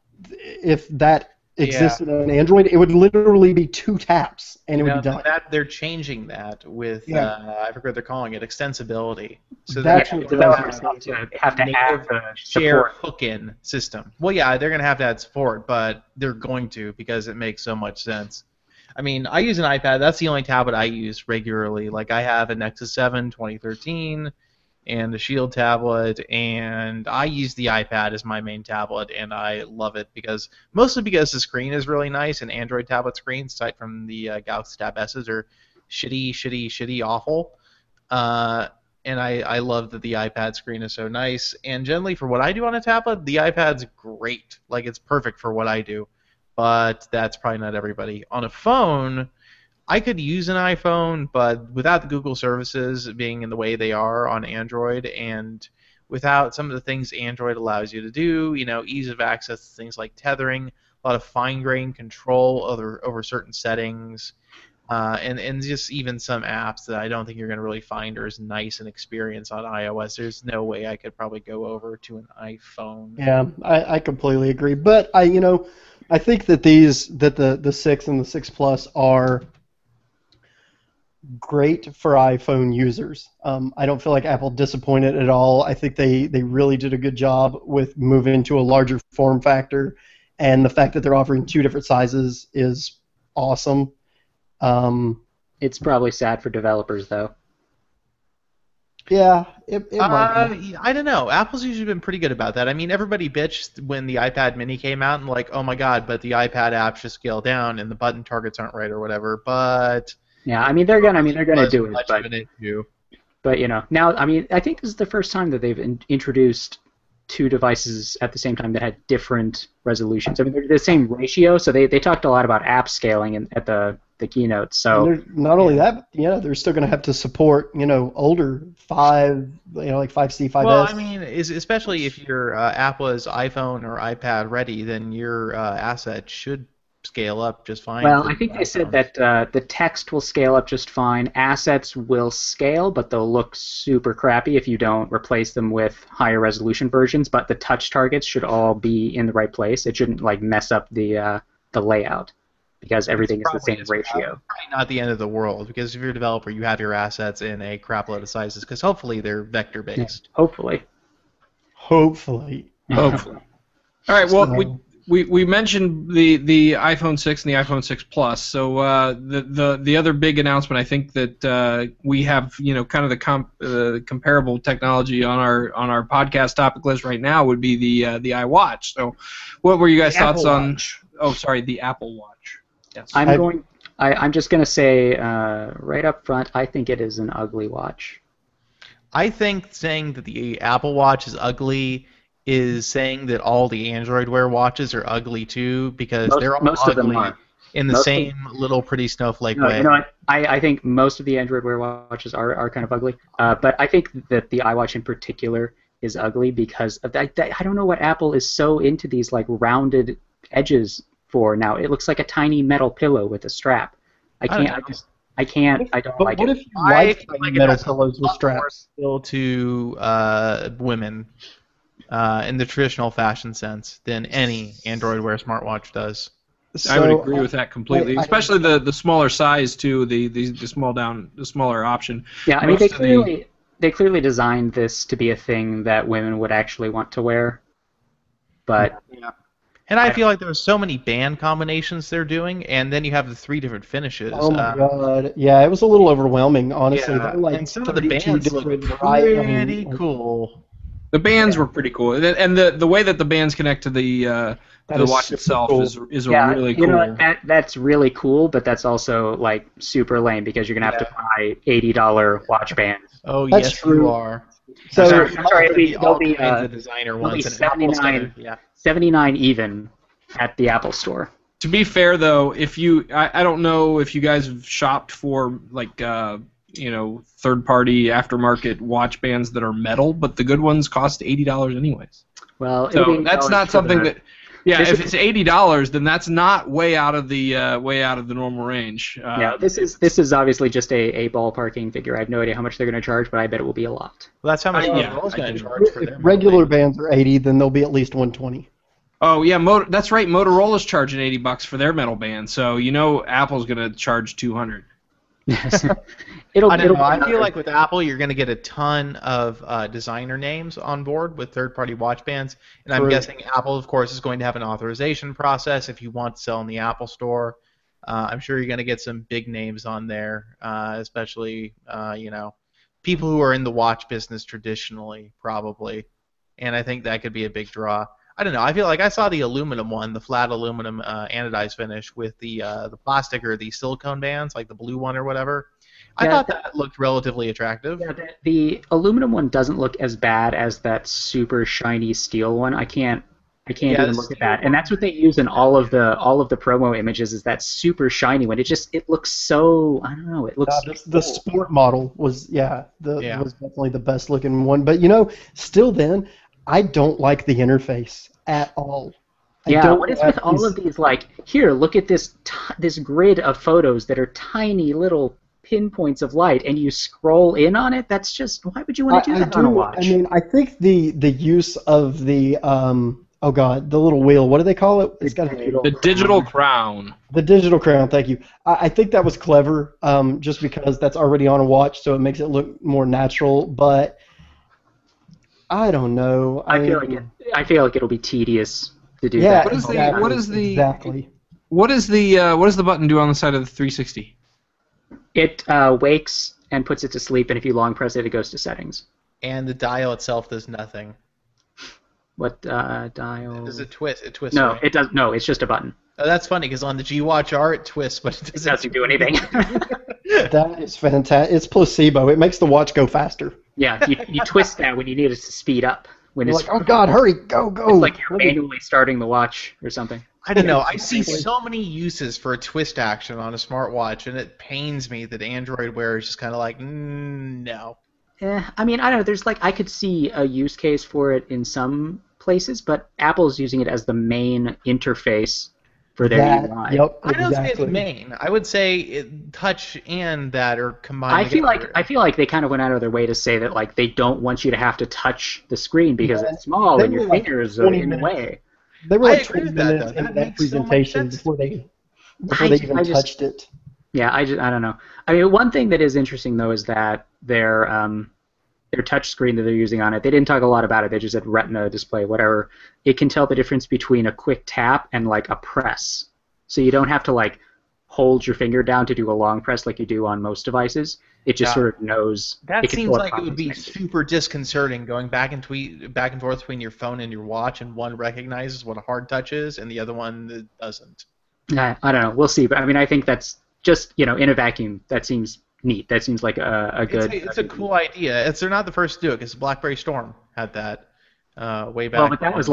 existed on Android, it would literally be 2 taps and it would be done. They're changing that with I forget what they're calling it, extensibility. So that's what developers have to have the share hook-in system. Well, yeah, they're going to have to add support, but they're going to because it makes so much sense. I mean, I use an iPad. That's the only tablet I use regularly. Like, I have a Nexus 7 2013 and a Shield tablet, and I use the iPad as my main tablet, and I love it mostly because the screen is really nice, and Android tablet screens, aside from the Galaxy Tab S's, are shitty, awful. And I love that the iPad screen is so nice. And generally, for what I do on a tablet, the iPad's great. Like, it's perfect for what I do. But that's probably not everybody. On a phone, I could use an iPhone, but without the Google services being in the way they are on Android, and without some of the things Android allows you to do, ease of access to things like tethering, a lot of fine-grained control over certain settings, and just even some apps that I don't think you're going to really find are as nice an experience on iOS. There's no way I could probably go over to an iPhone. Yeah, I completely agree. But I think that the 6 and the 6 Plus are great for iPhone users. I don't feel like Apple disappointed at all. I think they really did a good job with moving to a larger form factor, and the fact that they're offering 2 different sizes is awesome. It's probably sad for developers, though. Yeah, it might be. I don't know. Apple's usually been pretty good about that. I mean, everybody bitched when the iPad Mini came out and like, oh my god, but the iPad app should scale down and the button targets aren't right or whatever. But yeah, I mean they're gonna do it, but now I think this is the first time that they've introduced 2 devices at the same time that had different resolutions. I mean, they're the same ratio, so they talked a lot about app scaling at the keynote. So not only that, but, they're still going to have to support older 5, like 5C, 5S. Well, I mean, especially if your app was iPhone or iPad ready, then your asset should scale up just fine. Well, I think they said that the text will scale up just fine. Assets will scale, but they'll look super crappy if you don't replace them with higher resolution versions. But the touch targets should all be in the right place. It shouldn't like mess up the layout because everything is the same ratio. Probably not the end of the world, because if you're a developer, you have your assets in a crap load of sizes, because hopefully they're vector based. Yeah, hopefully. All right. Well, we mentioned the iPhone 6 and the iPhone 6 Plus. So the other big announcement, I think that we have kind of the comparable technology on our podcast topic list right now would be the iWatch. So what were you guys' thoughts on? Oh, sorry, the Apple Watch. Yes. I'm just gonna say right up front, I think it is an ugly watch. I think saying that the Apple Watch is ugly is saying that all the Android Wear watches are ugly too, because they're all most ugly of them are. in the same little pretty snowflake way. You know what? I think most of the Android Wear watches are kind of ugly, but I think that the iWatch in particular is ugly because of that. I don't know what Apple is so into these like rounded edges for now. It looks like a tiny metal pillow with a strap. I don't like it. What if you like metal pillows with straps? Still to women in the traditional fashion sense than any Android Wear smartwatch does. I would agree with that completely, especially the smaller size too, the smaller option. Yeah, I mean they clearly designed this to be a thing that women would actually want to wear, but yeah. And I feel like there's so many band combinations they're doing, and then you have the 3 different finishes. Oh my god. Yeah, it was a little overwhelming, honestly. Yeah, They're like and some of the 32 bands look different pretty cool. The bands were pretty cool, and the way that the bands connect to the watch super itself cool. is Yeah, really you cool. know that's really cool, but that's also like super lame because you're gonna have to buy $80 watch bands. Oh, That's yes, true. you are. So I'm sorry, All they'll be kinds of designer they'll be ones, and Apple's gonna, 79 even at the Apple Store. To be fair, though, if I don't know if you guys have shopped for like third-party aftermarket watch bands that are metal, but the good ones cost $80 anyways. Well, So that's not something that. Yeah, if it's $80, then that's not way out of the normal range. Yeah, this is obviously just a ballparking figure. I have no idea how much they're going to charge, but I bet it will be a lot. Well, that's how much yeah, Motorola's going I to can- charge for If their regular band. bands are 80, then they'll be at least 120. Oh yeah, that's right. Motorola's charging $80 for their metal band, so Apple's gonna charge $200. It'll. I don't know. I it'll- feel like with Apple, you're going to get a ton of designer names on board with third-party watch bands, and I'm True. guessing Apple, of course, is going to have an authorization process if you want to sell in the Apple Store. I'm sure you're going to get some big names on there, especially people who are in the watch business traditionally, probably, and I think that could be a big draw. I don't know. I feel like I saw the aluminum one, the flat aluminum anodized finish with the plastic or the silicone bands, like the blue one or whatever. I Yeah, thought that looked relatively attractive. Yeah, the aluminum one doesn't look as bad as that super shiny steel one. I can't Yeah, even the look at steel that. And that's what they use in all of the promo images is that super shiny one. It looks so, I don't know. It looks The sport model was Yeah. was definitely the best looking one. But still then, I don't like the interface at all. I Yeah, don't what is like with all of these, like, here, look at this grid of photos that are tiny little pinpoints of light, and you scroll in on it? That's just, why would you want to do that on a watch? I mean, I think the use of the oh god, the little wheel. What do they call it? It's got The digital crown. the digital crown. Thank you. I think that was clever, just because that's already on a watch, so it makes it look more natural. But I don't know. I feel like it'll be tedious to do Yeah, that. exactly. What does the button do on the side of the 360? It wakes and puts it to sleep, and if you long press it, it goes to settings. And the dial itself does nothing. What dial? Does it twist? It twists. No, right? it does. No, it's just a button. Oh, that's funny because on the G Watch R it twists, but it It doesn't do anything. That is fantastic. It's placebo. It makes the watch go faster. Yeah, you twist that when you need it to speed up. When You're it's like, oh god, hurry, go. it's like you're manually starting the watch or something. I don't know. I see so many uses for a twist action on a smartwatch, and it pains me that Android Wear is just kind of like, no. I mean, I don't know. There's I could see a use case for it in some places, but Apple's using it as the main interface for their UI. Yep, I don't say exactly. it's main. I would say touch and that are combined. I feel together. like they kind of went out of their way to say that they don't want you to have to touch the screen because it's small They and your were like fingers are 20 in the minutes. way. They were I like agree 20 with that, minutes though. into That that makes so much presentation sense. before they I just- touched it. Yeah, I don't know. I mean, one thing that is interesting though is that their touch screen that they're using on it. They didn't talk a lot about it. They just said Retina display, whatever. It can tell the difference between a quick tap and a press. So you don't have to hold your finger down to do a long press like you do on most devices. It just Yeah. sort of knows. That it can seems pull up like it would be buttons. super disconcerting going back and forth between your phone and your watch, and one recognizes what a hard touch is, and the other one doesn't. I don't know. We'll see. But I mean, I think that's just in a vacuum. That seems neat. That seems like a good. It's a cool idea. They're not the first to do it because BlackBerry Storm had that way back. Well, but that was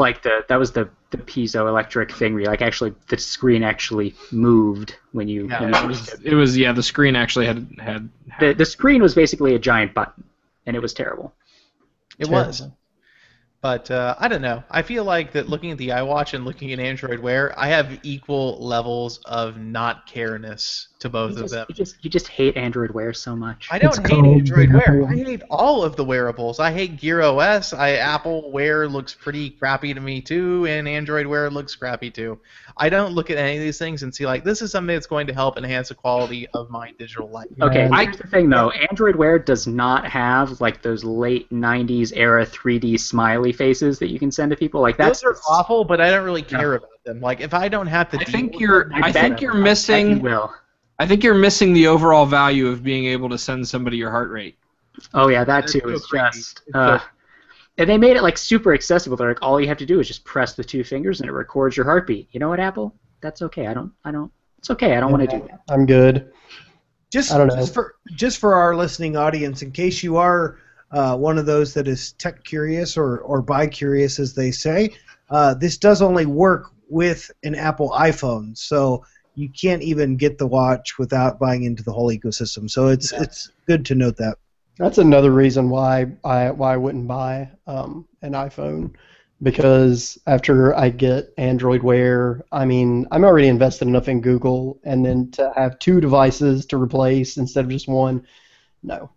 the piezoelectric thing where actually the screen actually moved when you. Yeah, when you used it. It was the screen actually had The screen was basically a giant button, and it was terrible. It was. But I don't know. I feel like that looking at the iWatch and looking at Android Wear, I have equal levels of not careness to both of them. You just hate Android Wear so much. I don't hate Android Wear. I hate all of the wearables. I hate Gear OS. Apple Wear looks pretty crappy to me too, and Android Wear looks crappy too. I don't look at any of these things and see this is something that's going to help enhance the quality of my digital life. Okay, here's the thing though. Android Wear does not have those late '90s era 3D smiley smiley faces that you can send to people. Like those are awful, but I don't really care about them. Like if I don't have to, I think you're missing. You will. I think you're missing the overall value of being able to send somebody your heart rate. Oh yeah, that too is just. And they made it like super accessible. They're like, all you have to do is just press the 2 fingers and it records your heartbeat. You know what, Apple? That's okay. I don't. It's okay. I don't want to do that. I'm good. I don't know. Just for our listening audience, in case you are one of those that is tech curious or bi-curious, as they say, this does only work with an Apple iPhone. So you can't even get the watch without buying into the whole ecosystem. So it's good to note that. That's another reason why I wouldn't buy an iPhone, because after I get Android Wear, I mean, I'm already invested enough in Google, and then to have 2 devices to replace instead of just one, no.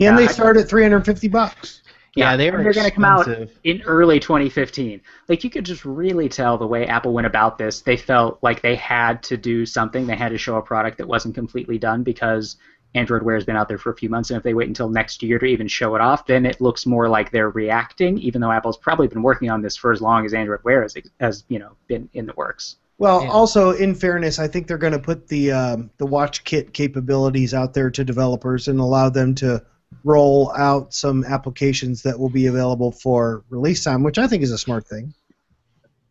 And they start at $350. Yeah, they're going to come out in early 2015. Like, you could just really tell the way Apple went about this. They felt like they had to do something. They had to show a product that wasn't completely done because Android Wear has been out there for a few months, and if they wait until next year to even show it off, then it looks more like they're reacting, even though Apple's probably been working on this for as long as Android Wear has been in the works. Well, also, in fairness, I think they're going to put the watch kit capabilities out there to developers and allow them to roll out some applications that will be available for release time, which I think is a smart thing.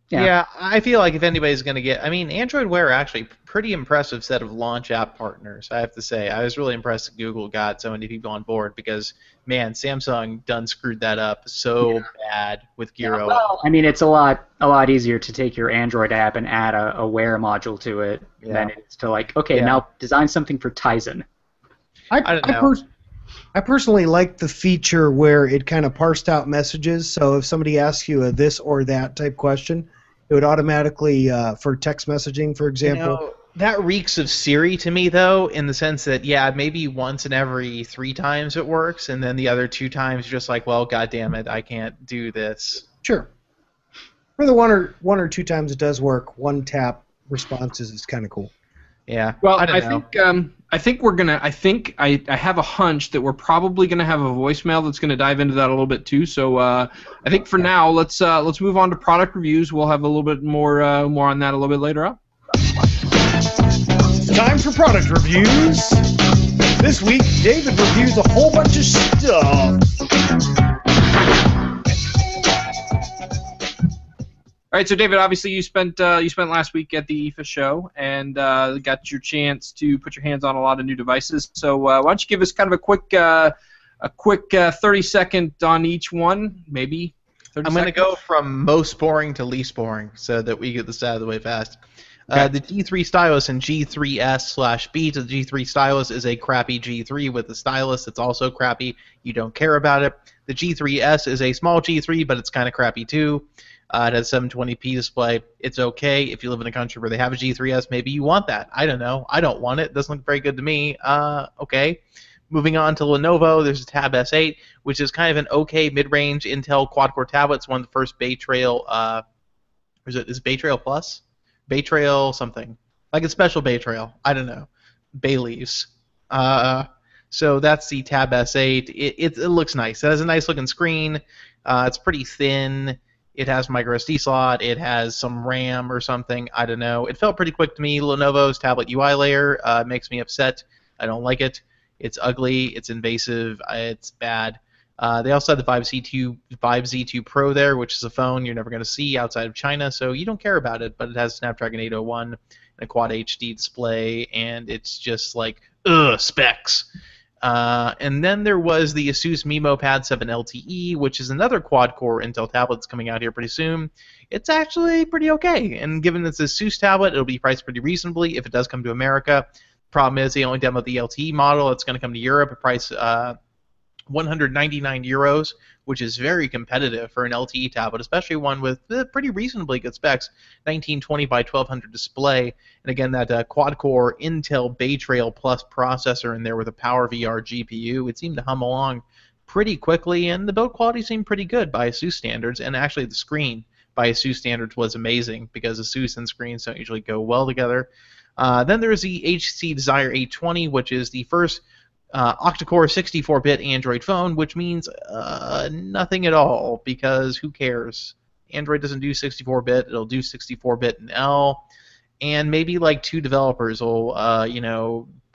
Yeah, I feel like if anybody's going to get... I mean, Android Wear actually pretty impressive set of launch app partners, I have to say. I was really impressed that Google got so many people on board because, man, Samsung done screwed that up so bad with Gear OS. Well, I mean, it's a lot easier to take your Android app and add a Wear module to it than it's to, like, okay, now design something for Tizen. I don't know. I personally like the feature where it kind of parsed out messages, so if somebody asks you a this or that type question, it would automatically, for text messaging, for example. That reeks of Siri to me, though, in the sense that, maybe once in every 3 times it works, and then the other 2 times you're just like, well, goddammit, I can't do this. Sure. For the one or two times it does work, one tap responses is kind of cool. Yeah. Well, I think we're gonna. I have a hunch that we're probably gonna have a voicemail that's gonna dive into that a little bit too. So I think for now, let's move on to product reviews. We'll have a little bit more on that a little bit later on. Time for product reviews. This week, David reviews a whole bunch of stuff. All right, so David, obviously you spent last week at the IFA show and got your chance to put your hands on a lot of new devices. So why don't you give us kind of a quick 30-second on each one, maybe? I'm going to go from most boring to least boring so that we get this out of the way fast. Okay. The G3 stylus and G3S/B to the G3 stylus is a crappy G3 with a stylus that's also crappy. You don't care about it. The G3S is a small G3, but it's kind of crappy too. It has a 720p display. It's okay if you live in a country where they have a G3S. Maybe you want that. I don't know. I don't want it. It doesn't look very good to me. Okay. Moving on to Lenovo, there's a Tab S8, which is kind of an okay mid-range Intel quad-core tablet. It's one of the first Bay Trail. Is it Bay Trail Plus? Bay Trail something. Like a special Bay Trail. I don't know. Bay leaves. So that's the Tab S8. It looks nice. It has a nice looking screen. It's pretty thin. It has micro SD slot. It has some RAM or something. I don't know. It felt pretty quick to me. Lenovo's tablet UI layer makes me upset. I don't like it. It's ugly. It's invasive. It's bad. They also had the Vive Z2 Pro there, which is a phone you're never going to see outside of China, so you don't care about it. But it has Snapdragon 801 and a Quad HD display, and it's just like, specs. And then there was the Asus Mimo Pad 7 LTE, which is another quad-core Intel tablet that's coming out here pretty soon. It's actually pretty okay, and given it's a Asus tablet, it'll be priced pretty reasonably if it does come to America. Problem is, they only demoed the LTE model. It's going to come to Europe at price 199 euros, which is very competitive for an LTE tablet, especially one with pretty reasonably good specs, 1920 by 1200 display, and again that quad-core Intel Bay Trail Plus processor in there with a PowerVR GPU. It seemed to hum along pretty quickly, and the build quality seemed pretty good by ASUS standards, and actually the screen by ASUS standards was amazing because ASUS and screens don't usually go well together. Then there's the HTC Desire 820, which is the first octa-core 64-bit Android phone, which means nothing at all, because who cares? Android doesn't do 64-bit. It'll do 64-bit in L, and maybe like 2 developers will,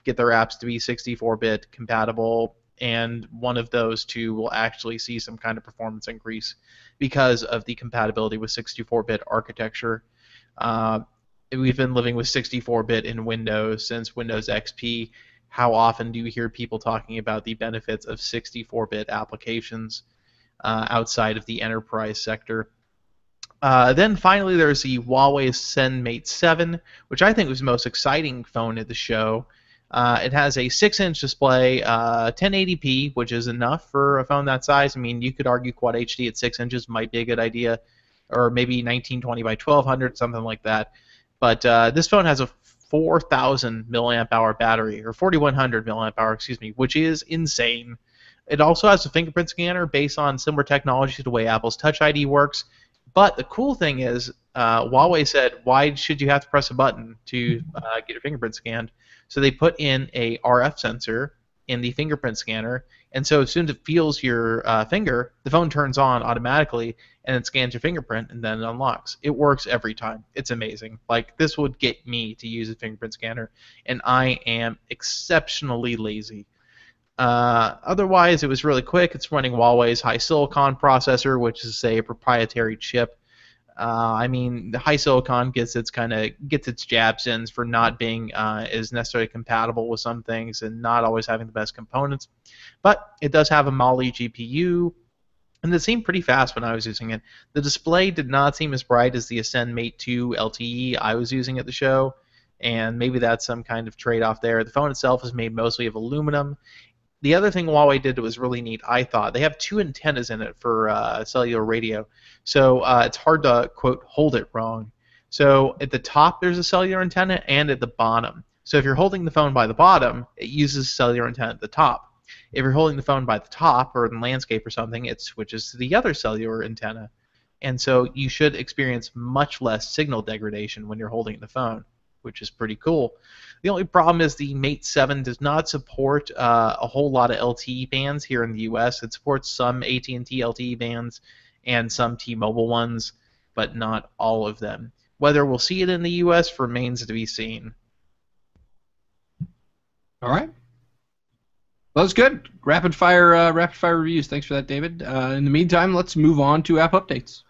get their apps to be 64-bit compatible, and one of those 2 will actually see some kind of performance increase because of the compatibility with 64-bit architecture. We've been living with 64-bit in Windows since Windows XP. How often do you hear people talking about the benefits of 64-bit applications outside of the enterprise sector? Then finally, there's the Huawei ZenMate 7, which I think was the most exciting phone at the show. It has a 6-inch display, 1080p, which is enough for a phone that size. I mean, you could argue Quad HD at 6 inches might be a good idea, or maybe 1920 by 1200, something like that. But this phone has a 4,000 milliamp hour battery, or 4,100 milliamp hour, excuse me, which is insane. It also has a fingerprint scanner based on similar technology to the way Apple's Touch ID works. But the cool thing is, Huawei said, why should you have to press a button to get your fingerprint scanned? So they put in a RF sensor in the fingerprint scanner, and so as soon as it feels your finger, the phone turns on automatically, and it scans your fingerprint, and then it unlocks. It works every time. It's amazing. Like, this would get me to use a fingerprint scanner, and I am exceptionally lazy. Otherwise, it was really quick. It's running Huawei's HiSilicon processor, which is a proprietary chip. I mean, the HiSilicon gets its jabs in for not being as necessarily compatible with some things and not always having the best components. But it does have a Mali GPU, and it seemed pretty fast when I was using it. The display did not seem as bright as the Ascend Mate 2 LTE I was using at the show, and maybe that's some kind of trade-off there. The phone itself is made mostly of aluminum. The other thing Huawei did that was really neat, I thought, they have 2 antennas in it for cellular radio, so it's hard to, quote, hold it wrong. So at the top there's a cellular antenna, and at the bottom. So if you're holding the phone by the bottom, it uses cellular antenna at the top. If you're holding the phone by the top, or in landscape or something, it switches to the other cellular antenna. And so you should experience much less signal degradation when you're holding the phone, which is pretty cool. The only problem is the Mate 7 does not support a whole lot of LTE bands here in the US. It supports some AT&T LTE bands and some T-Mobile ones, but not all of them. Whether we'll see it in the US remains to be seen. All right. Well, that's good. Rapid fire reviews. Thanks for that, David. In the meantime, let's move on to app updates.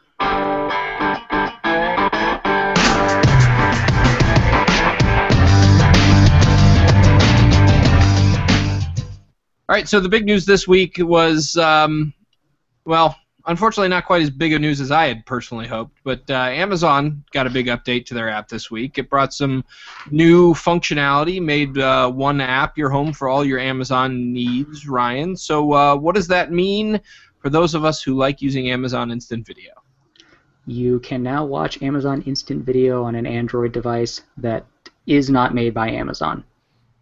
All right, so the big news this week was, well, unfortunately not quite as big of news as I had personally hoped, but Amazon got a big update to their app this week. It brought some new functionality, made one app your home for all your Amazon needs, Ryan. So what does that mean for those of us who like using Amazon Instant Video? You can now watch Amazon Instant Video on an Android device that is not made by Amazon,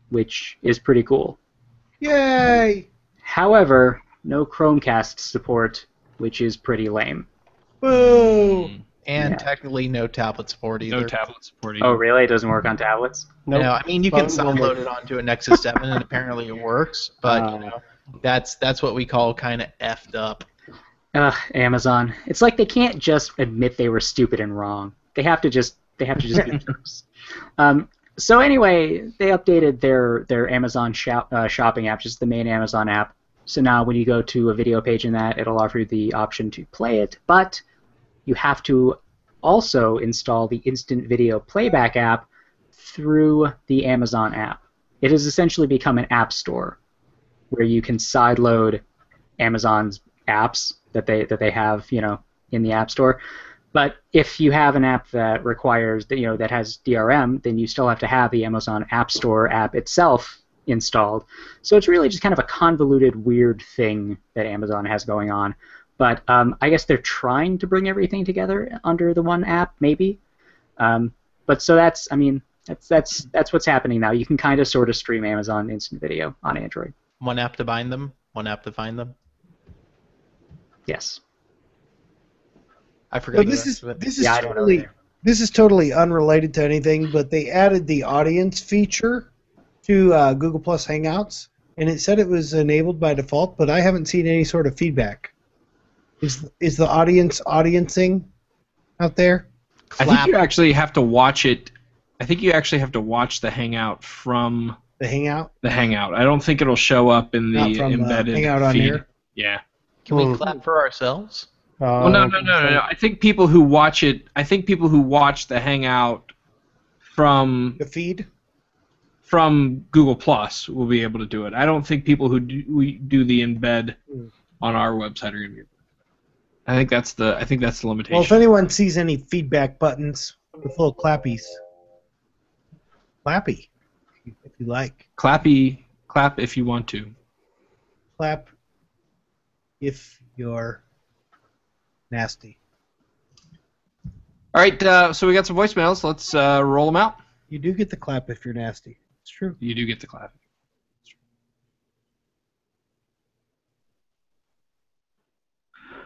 which is pretty cool. Yay! However, no Chromecast support, which is pretty lame. Boo! And Yeah. technically no tablet support either. No tablet support either. Oh, really? It doesn't work on tablets? Nope. No, I mean, you can Phones only. sideload it onto a Nexus 7 and apparently it works, but that's what we call kind of effed up. Ugh, Amazon. It's like they can't just admit they were stupid and wrong. They have to just be jerks. So anyway, they updated their Amazon shopping app, just the main Amazon app. So now when you go to a video page in that, it'll offer you the option to play it, but you have to also install the Instant Video Playback app through the Amazon app. It has essentially become an app store where you can sideload Amazon's apps that they have, in the App Store. But if you have an app that requires that has DRM, then you still have to have the Amazon App Store app itself installed. So it's really just kind of a convoluted, weird thing that Amazon has going on. But I guess they're trying to bring everything together under the one app, maybe. But so that's what's happening now. You can kind of sort of stream Amazon Instant Video on Android. One app to bind them, one app to find them. Yes. I forgot. So this is totally unrelated to anything, but they added the audience feature to Google Plus Hangouts, and it said it was enabled by default, but I haven't seen any sort of feedback. Is the audience audiencing out there? I think you actually have to watch it. I think you actually have to watch the Hangout from The Hangout? the Hangout. I don't think it'll show up in the Not from embedded Hangout on feed. here? Yeah. Can we clap for ourselves? Well, no. I think people who watch it. I think people who watch the Hangout from The feed? from Google Plus will be able to do it. I don't think people who do the embed on our website are going to be. I think that's the limitation. Well, if anyone sees any feedback buttons with little clappies, clappy, if you like. Clap if you want to. Clap if you're nasty. All right, so we got some voicemails. Let's roll them out. You do get the clap if you're nasty. It's true. You do get the clap.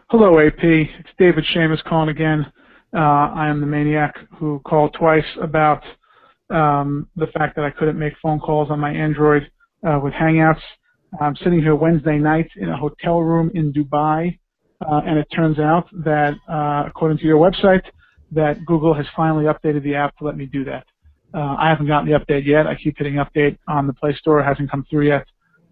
Hello, AP. It's David Seamus calling again. I am the maniac who called twice about the fact that I couldn't make phone calls on my Android with Hangouts. I'm sitting here Wednesday night in a hotel room in Dubai, and it turns out that, according to your website, that Google has finally updated the app to let me do that. I haven't gotten the update yet. I keep hitting update on the Play Store. It hasn't come through yet,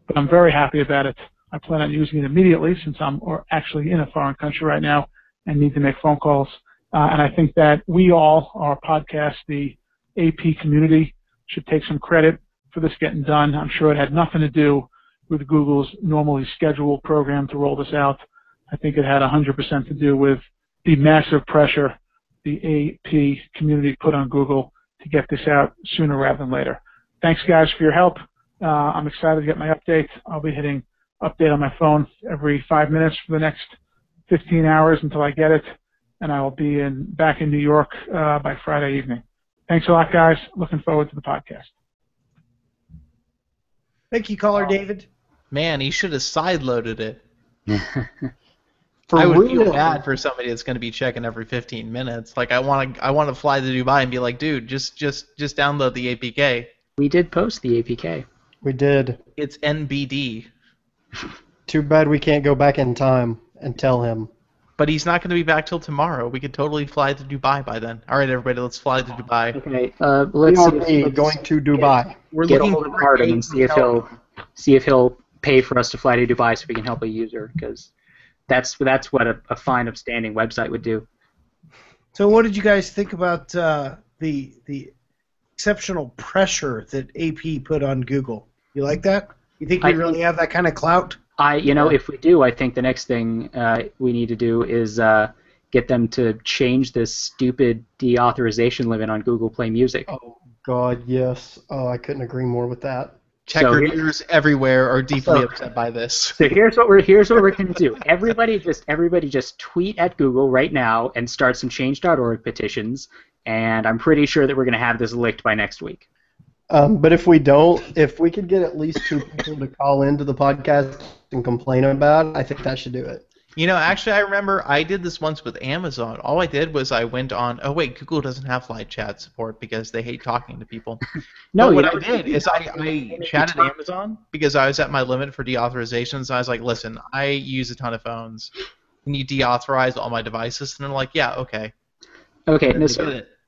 but I'm very happy about it. I plan on using it immediately since I'm actually in a foreign country right now and need to make phone calls. And I think that we all, our podcast, the AP community, should take some credit for this getting done. I'm sure it had nothing to do with Google's normally scheduled program to roll this out. I think it had 100% to do with the massive pressure the AP community put on Google to get this out sooner rather than later. Thanks, guys, for your help. I'm excited to get my update. I'll be hitting update on my phone every 5 minutes for the next 15 hours until I get it, and I will be back in New York by Friday evening. Thanks a lot, guys. Looking forward to the podcast. Thank you, caller David. Man, he should have side-loaded it. For I would real. feel bad for somebody that's going to be checking every 15 minutes. Like I want to fly to Dubai and be like, dude, just download the APK. We did post the APK. We did. It's NBD. Too bad we can't go back in time and tell him. But he's not going to be back till tomorrow. We could totally fly to Dubai by then. All right, everybody, let's fly to Dubai. Okay, let's see BRB going to Dubai. We're get a looking hold of for Artem a and see if he'll pay for us to fly to Dubai so we can help a user, because that's what a fine, upstanding website would do. So what did you guys think about the exceptional pressure that AP put on Google? You like that? You think we really have that kind of clout? If we do, I think the next thing we need to do is get them to change this stupid deauthorization limit on Google Play Music. Oh, God, yes. Oh, I couldn't agree more with that. Tech reviewers everywhere are deeply upset by this. So here's what we're going to do. Everybody just tweet at Google right now and start some change.org petitions, and I'm pretty sure that we're going to have this licked by next week. But if we don't, if we could get at least 2 people to call into the podcast and complain about it, I think that should do it. You know, actually, I remember I did this once with Amazon. All I did was I went on. Oh wait, Google doesn't have live chat support because they hate talking to people. No, but what I did is I chatted Amazon because I was at my limit for deauthorizations. I was like, listen, I use a ton of phones. Can you deauthorize all my devices? And they're like, yeah, okay. Okay,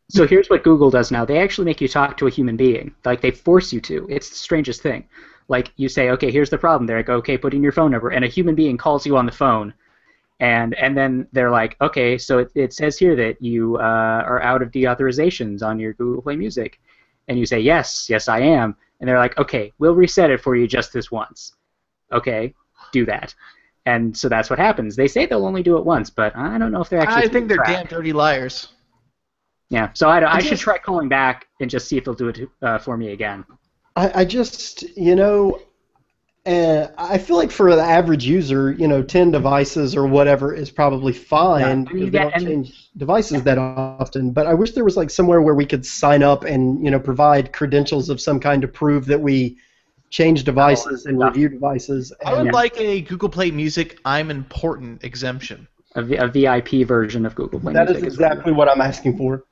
so here's what Google does now. They actually make you talk to a human being. Like, they force you to. It's the strangest thing. Like, you say, okay, here's the problem. They're like, okay, put in your phone number. And a human being calls you on the phone. And then they're like, okay, so it says here that you are out of deauthorizations on your Google Play Music. And you say, yes, I am. And they're like, okay, we'll reset it for you just this once. Okay, do that. And so that's what happens. They say they'll only do it once, but I don't know if they're actually. I think they're damn dirty liars. Yeah, so I should try calling back and just see if they'll do it for me again. I just, I feel like for the average user, 10 devices or whatever is probably fine because they don't change devices that often. But I wish there was like somewhere where we could sign up and provide credentials of some kind to prove that we change devices and review devices. I would like a Google Play Music I'm important exemption. A VIP version of Google Play Music. That is exactly what I'm asking for.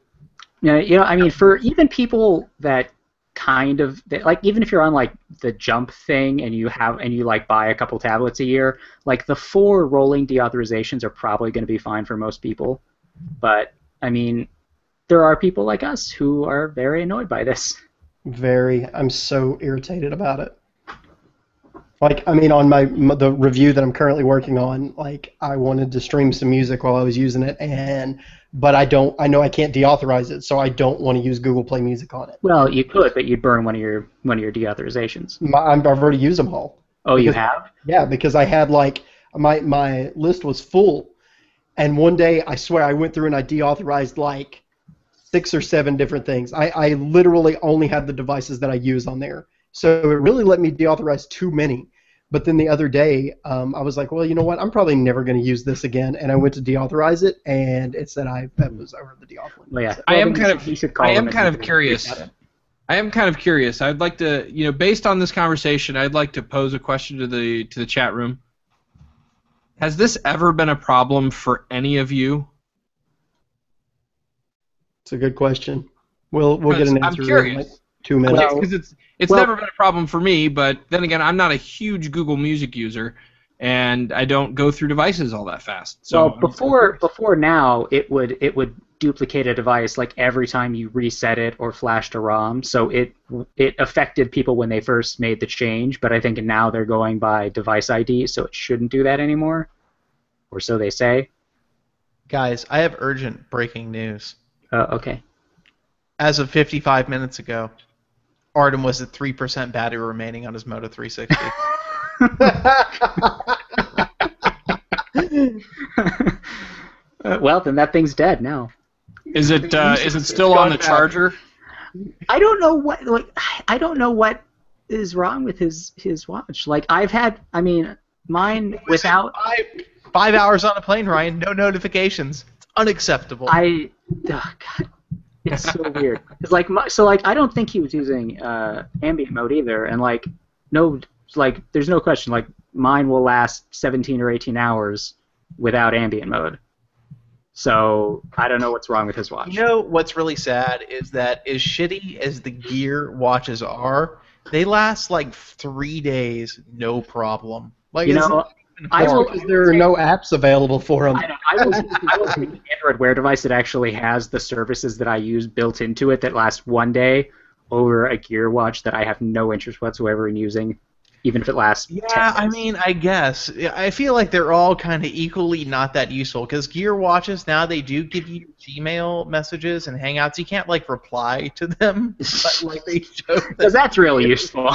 Yeah, I mean, for even people that kind of like, even if you're on like the jump thing and you like buy a couple tablets a year, like the 4 rolling deauthorizations are probably going to be fine for most people. But I mean, there are people like us who are very annoyed by this. I'm so irritated about it. Like, I mean, on the review that I'm currently working on, like, I wanted to stream some music while I was using it, but I know I can't deauthorize it, so I don't want to use Google Play Music on it. Well, you could, but you'd burn one of your deauthorizations. I've already used them all. Oh, you have? Yeah, because I had like my list was full, and one day I swear I went through and I deauthorized like 6 or 7 different things. I literally only had the devices that I use on there, so it really let me deauthorize too many. But then the other day, I was like, well, you know what? I'm probably never going to use this again, and I went to deauthorize it, and it said that was over the deauth limit. Well, yeah. I am kind of curious. I am kind of curious. I'd like to, based on this conversation, I'd like to pose a question to the chat room. Has this ever been a problem for any of you? It's a good question. We'll get an answer in like 2 minutes. Because it's never been a problem for me, but then again, I'm not a huge Google Music user, and I don't go through devices all that fast. So before now, it would duplicate a device like every time you reset it or flashed a ROM. So it affected people when they first made the change, but I think now they're going by device ID, so it shouldn't do that anymore, or so they say. Guys, I have urgent breaking news. Okay. As of 55 minutes ago, Artem was at 3% battery remaining on his Moto 360. Well, then that thing's dead now. Is it still on the charger? I don't know what is wrong with his watch. Like mine without 5 hours on a plane, Ryan. No notifications. It's unacceptable. Oh God. It's so weird. It's like I don't think he was using ambient mode either, and there's no question. Like mine will last 17 or 18 hours without ambient mode. So I don't know what's wrong with his watch. You know what's really sad is that as shitty as the Gear watches are, they last like 3 days, no problem. Like because there are no apps available for them. I will use an Android Wear device that actually has the services that I use built into it that last 1 day over a Gear watch that I have no interest whatsoever in using, even if it lasts 10 days. I mean, I guess. I feel like they're all kind of equally not that useful, because Gear watches now, they do give you Gmail messages and Hangouts. You can't, reply to them, but, they show them. Because that's really useful.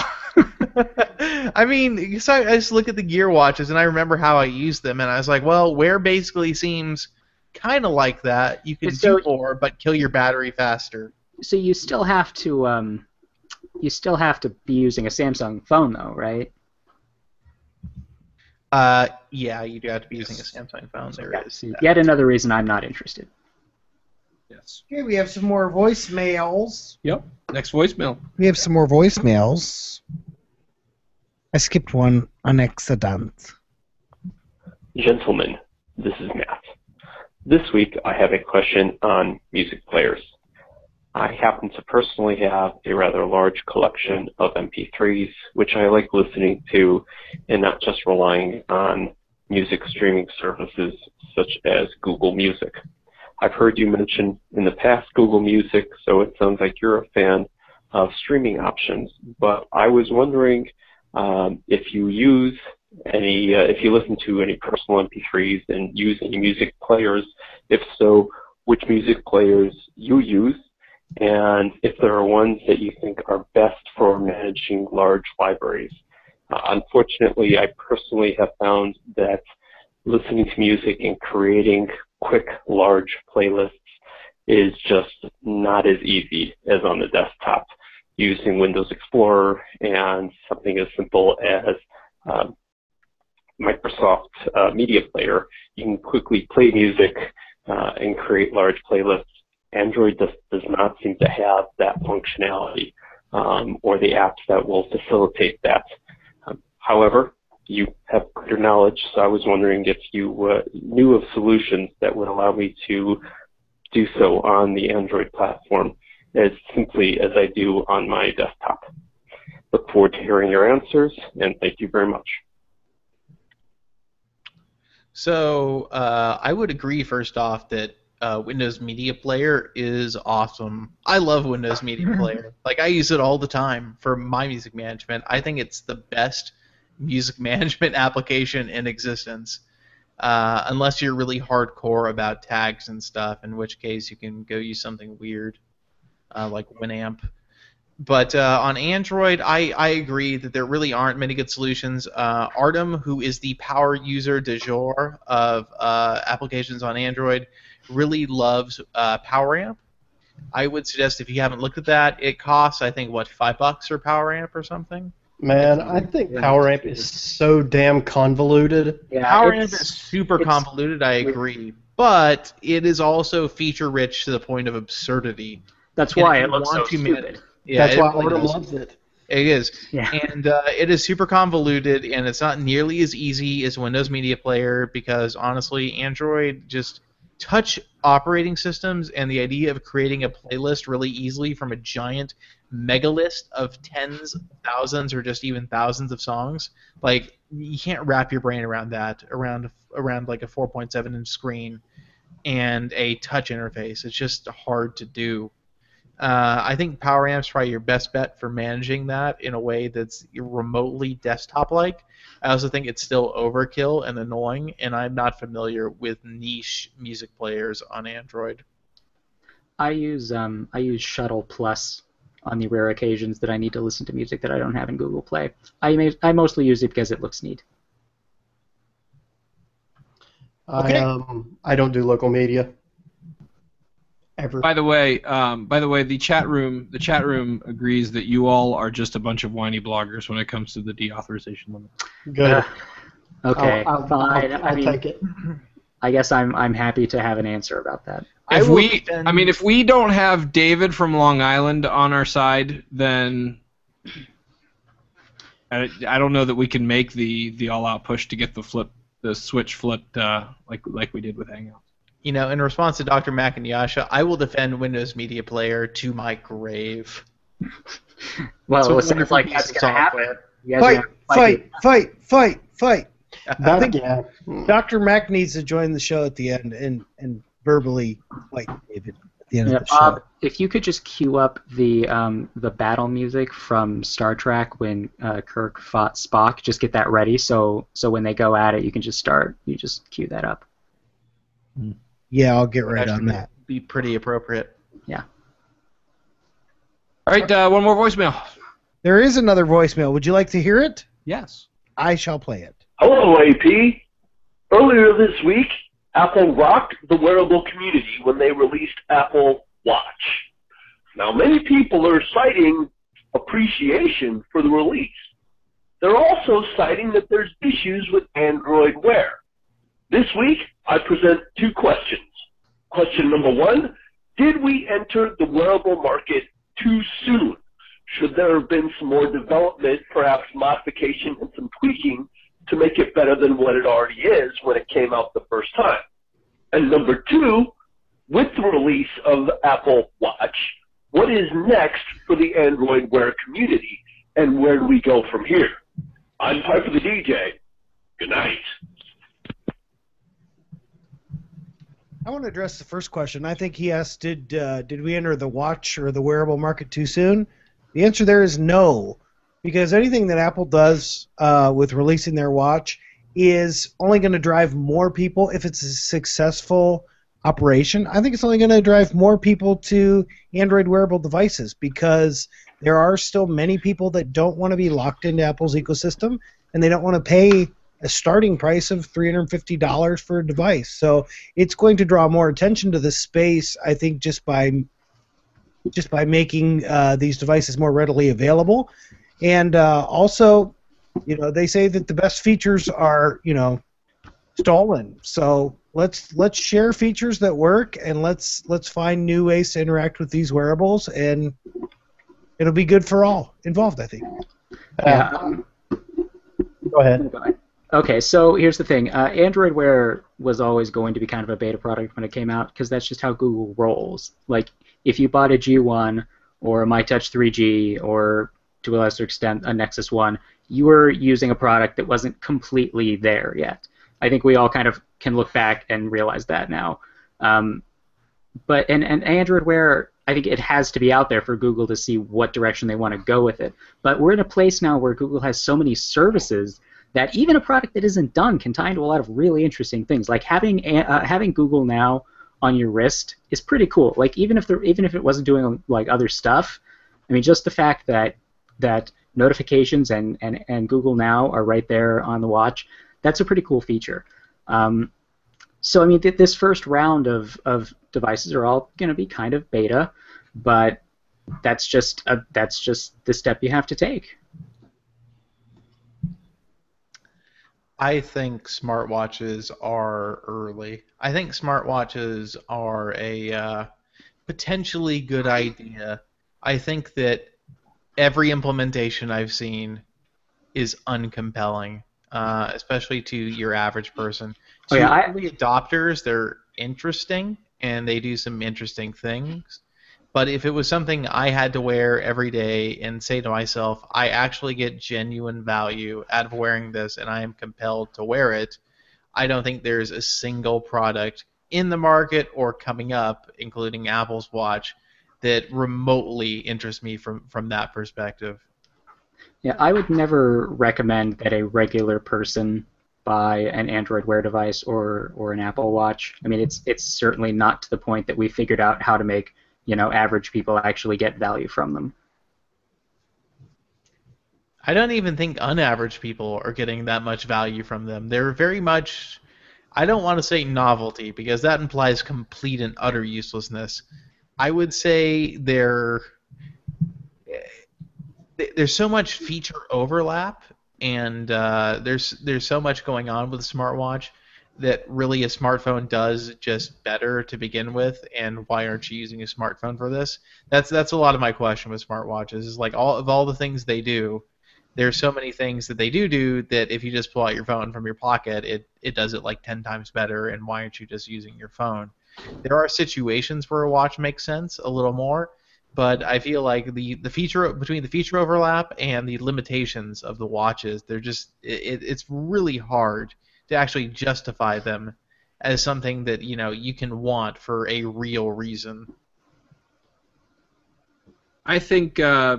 I mean, so I just look at the Gear watches, and I remember how I used them, and I was like, well, Wear basically seems kind of like that. You can do more, but kill your battery faster. So you still have to be using a Samsung phone, though, right? Yeah, you do have to be using a Samsung phone. There is. Yet another reason I'm not interested. Yes. Okay, we have some more voicemails. Yep. Next voicemail. We have some more voicemails. I skipped one on accident. Gentlemen, this is Matt. This week I have a question on music players. I happen to personally have a rather large collection of MP3s, which I like listening to and not just relying on music streaming services such as Google Music. I've heard you mention in the past Google Music, so it sounds like you're a fan of streaming options, but I was wondering if you listen to any personal MP3s and use any music players. If so, which music players you use, and if there are ones that you think are best for managing large libraries. Unfortunately, I personally have found that listening to music and creating quick, large playlists is just not as easy as on the desktop. Using Windows Explorer and something as simple as Microsoft Media Player, you can quickly play music and create large playlists. Android does not seem to have that functionality or the apps that will facilitate that. However, you have greater knowledge, so I was wondering if you knew of solutions that would allow me to do so on the Android platform. as simply as I do on my desktop. Look forward to hearing your answers, and thank you very much. So I would agree, first off, that Windows Media Player is awesome. I love Windows Media Player. Like, I use it all the time for my music management. I think it's the best music management application in existence, unless you're really hardcore about tags and stuff, in which case you can go use something weird like Winamp. But on Android, I agree that there really aren't many good solutions. Artem, who is the power user du jour of applications on Android, really loves PowerAmp. I would suggest, if you haven't looked at that, it costs, I think, what, $5 for PowerAmp or something? Man, I think PowerAmp is so damn convoluted. Yeah, PowerAmp is super convoluted, I agree. But it is also feature-rich to the point of absurdity. That's why it looks so stupid. Yeah, that's why really Artem does. loves it. It is. Yeah. And it is super convoluted, and it's not nearly as easy as Windows Media Player because, honestly, Android just touch operating systems and the idea of creating a playlist really easily from a giant mega list of tens, thousands, or just even thousands of songs, like, you can't wrap your brain around that, around like a 4.7-inch screen and a touch interface. It's just hard to do. I think PowerAmp's probably your best bet for managing that in a way that's remotely desktop-like. I also think it's still overkill and annoying, and I'm not familiar with niche music players on Android. I use Shuttle Plus on the rare occasions that I need to listen to music that I don't have in Google Play. I mostly use it because it looks neat. Okay. I don't do local media. Ever. By the way, the chat room agrees that you all are just a bunch of whiny bloggers when it comes to the deauthorization limit. Good. Okay, I'll fine. I'll take it. I guess I'm happy to have an answer about that. If we don't have David from Long Island on our side, then I don't know that we can make the all-out push to get the switch flipped like we did with Hangouts. You know, in response to Dr. Mac and Yasha, I will defend Windows Media Player to my grave. Well, it sounds like that's going to happen. Fight! Yeah. Dr. Mac needs to join the show at the end and verbally fight David at the end of the show. Bob, if you could just cue up the battle music from Star Trek when Kirk fought Spock, just get that ready so when they go at it, you can just start. You just cue that up. Yeah, I'll get right on that. Be pretty appropriate. Yeah. All right, one more voicemail. There is another voicemail. Would you like to hear it? Yes. I shall play it. Hello, AP. Earlier this week, Apple rocked the wearable community when they released Apple Watch. Now, many people are citing appreciation for the release. They're also citing that there's issues with Android Wear. This week, I present two questions. Question number one, did we enter the wearable market too soon? Should there have been some more development, perhaps modification and some tweaking to make it better than what it already is when it came out the first time? And number two, with the release of Apple Watch, what is next for the Android Wear community, and where do we go from here? I'm Piper the DJ. Good night. I want to address the first question. I think he asked, did we enter the watch or the wearable market too soon? The answer there is no, because anything that Apple does with releasing their watch is only going to drive more people if it's a successful operation. I think it's only going to drive more people to Android wearable devices because there are still many people that don't want to be locked into Apple's ecosystem and they don't want to pay a starting price of $350 for a device. So it's going to draw more attention to this space, I think, just by making these devices more readily available. And also, you know, they say that the best features are, you know, stolen. So let's share features that work, and let's find new ways to interact with these wearables, and it'll be good for all involved, I think. Go ahead. Okay, so here's the thing. Android Wear was always going to be kind of a beta product when it came out because that's just how Google rolls. Like, if you bought a G1 or a MyTouch 3G or, to a lesser extent, a Nexus 1, you were using a product that wasn't completely there yet. I think we all kind of can look back and realize that now. But Android Wear, I think it has to be out there for Google to see what direction they want to go with it. But we're in a place now where Google has so many services that even a product that isn't done can tie into a lot of really interesting things. Like having Google Now on your wrist is pretty cool. Like even if it wasn't doing like other stuff, I mean, just the fact that notifications and Google Now are right there on the watch, that's a pretty cool feature. So I mean, this first round of devices are all going to be kind of beta, but that's just the step you have to take. I think smartwatches are early. I think smartwatches are a potentially good idea. I think that every implementation I've seen is uncompelling, especially to your average person. To early adopters, they're interesting, and they do some interesting things. But if it was something I had to wear every day and say to myself, I actually get genuine value out of wearing this and I am compelled to wear it, I don't think there's a single product in the market or coming up, including Apple's watch, that remotely interests me from that perspective. Yeah, I would never recommend that a regular person buy an Android Wear device or an Apple Watch. I mean, it's certainly not to the point that we figured out how to make average people actually get value from them. I don't even think unaverage people are getting that much value from them. They're very much, I don't want to say novelty because that implies complete and utter uselessness. I would say there's so much feature overlap and there's so much going on with the smartwatch that really a smartphone does just better to begin with, and why aren't you using a smartphone for this? That's a lot of my question with smartwatches. Is like all the things they do, there's so many things that they do that if you just pull out your phone from your pocket, it does it like 10 times better, and why aren't you just using your phone? There are situations where a watch makes sense a little more, but I feel like the feature between the feature overlap and the limitations of the watches, they're just it's really hard to actually justify them as something that you can want for a real reason. I think I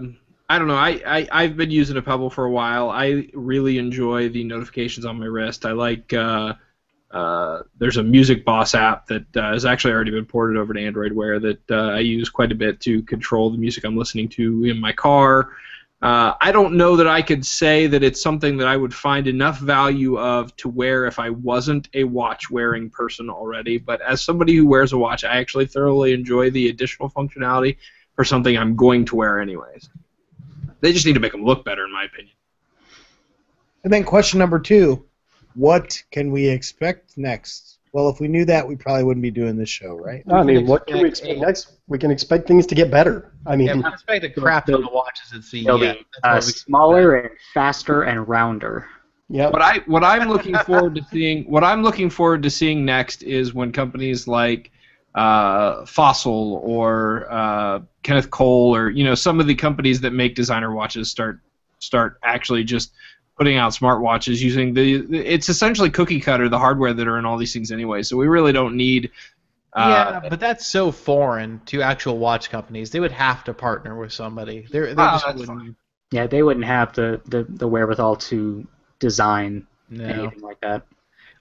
don't know. I've been using a Pebble for a while. I really enjoy the notifications on my wrist. I like there's a Music Boss app that has actually already been ported over to Android Wear that I use quite a bit to control the music I'm listening to in my car. I don't know that I could say that it's something that I would find enough value of to wear if I wasn't a watch-wearing person already, but as somebody who wears a watch, I actually thoroughly enjoy the additional functionality for something I'm going to wear anyways. They just need to make them look better, in my opinion. And then question number 2, what can we expect next? Well, if we knew that, we probably wouldn't be doing this show, right? I mean, what can we expect next? We can expect things to get better. I mean, we can expect a crap ton of watches at CES. They'll be smaller and faster and rounder. Yeah. What I'm looking forward to seeing next is when companies like Fossil or Kenneth Cole or some of the companies that make designer watches start actually just putting out smartwatches using it's essentially cookie cutter, the hardware that are in all these things anyway. So we really don't need. Yeah, but that's so foreign to actual watch companies. They would have to partner with somebody. They just wouldn't. Yeah, they wouldn't have the wherewithal to design anything like that.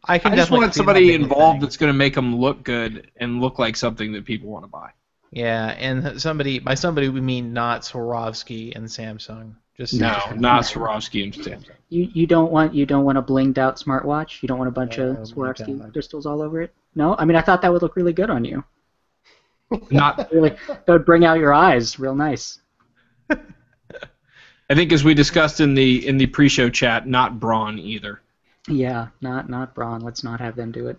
I just want somebody involved that's going to make them look good and look like something that people want to buy. Yeah, and by somebody we mean not Swarovski and Samsung. Not Swarovski and Samsung. You don't want a blinged out smartwatch? You don't want a bunch of Swarovski crystals all over it? No? I mean, I thought that would look really good on you. Not really. That would bring out your eyes real nice. I think, as we discussed in the pre-show chat, not Braun either. Yeah, not Braun. Let's not have them do it.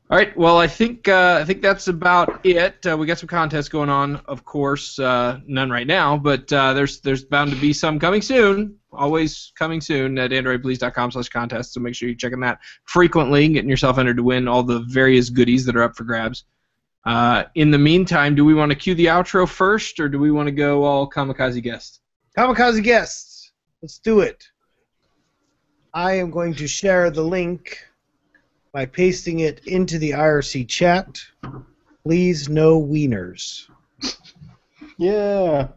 All right. Well, I think that's about it. We got some contests going on, of course. None right now, but there's bound to be some coming soon. always coming soon at androidpolice.com/contest, so make sure you're checking that frequently, getting yourself entered to win all the various goodies that are up for grabs. In the meantime, do we want to cue the outro first, or do we want to go all kamikaze guest? Kamikaze guests, let's do it. I am going to share the link by pasting it into the IRC chat. Please, no wieners. Yeah.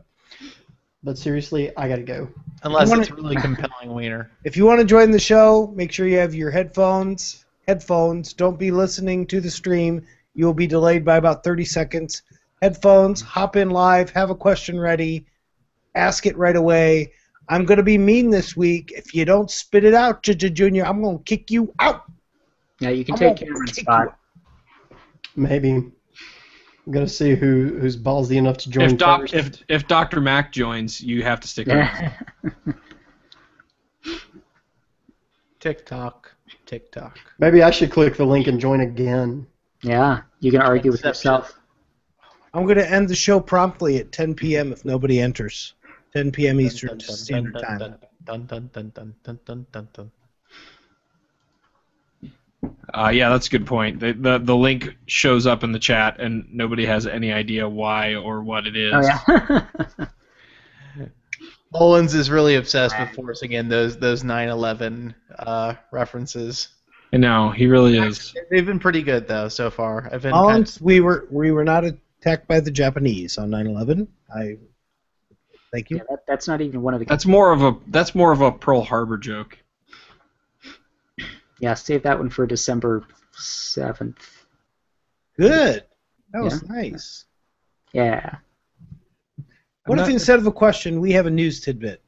But seriously, I gotta go. Unless it's really compelling wiener. If you want to join the show, make sure you have your headphones. Don't be listening to the stream. You will be delayed by about 30 seconds. Headphones, hop in live, have a question ready, ask it right away. I'm going to be mean this week. If you don't spit it out, Junior, I'm going to kick you out. Yeah, you can take Cameron's spot. Maybe. I'm going to see who's ballsy enough to join first. If Dr. Mac joins, you have to stick around. TikTok. Maybe I should click the link and join again. Yeah, you can argue with yourself. I'm going to end the show promptly at 10 p.m. if nobody enters. 10 p.m. Eastern Standard Time. Yeah, that's a good point. The link shows up in the chat, and nobody has any idea why or what it is. Oh, yeah. Mullins is really obsessed with forcing in those 9/11 references. I know, he really is. They've been pretty good though so far. Mullins, we were not attacked by the Japanese on 9/11. Thank you. Yeah, that's not even one of the. That's more of a Pearl Harbor joke. Yeah, save that one for December 7th. Good. That was nice. Yeah. What if instead of a question, we have a news tidbit?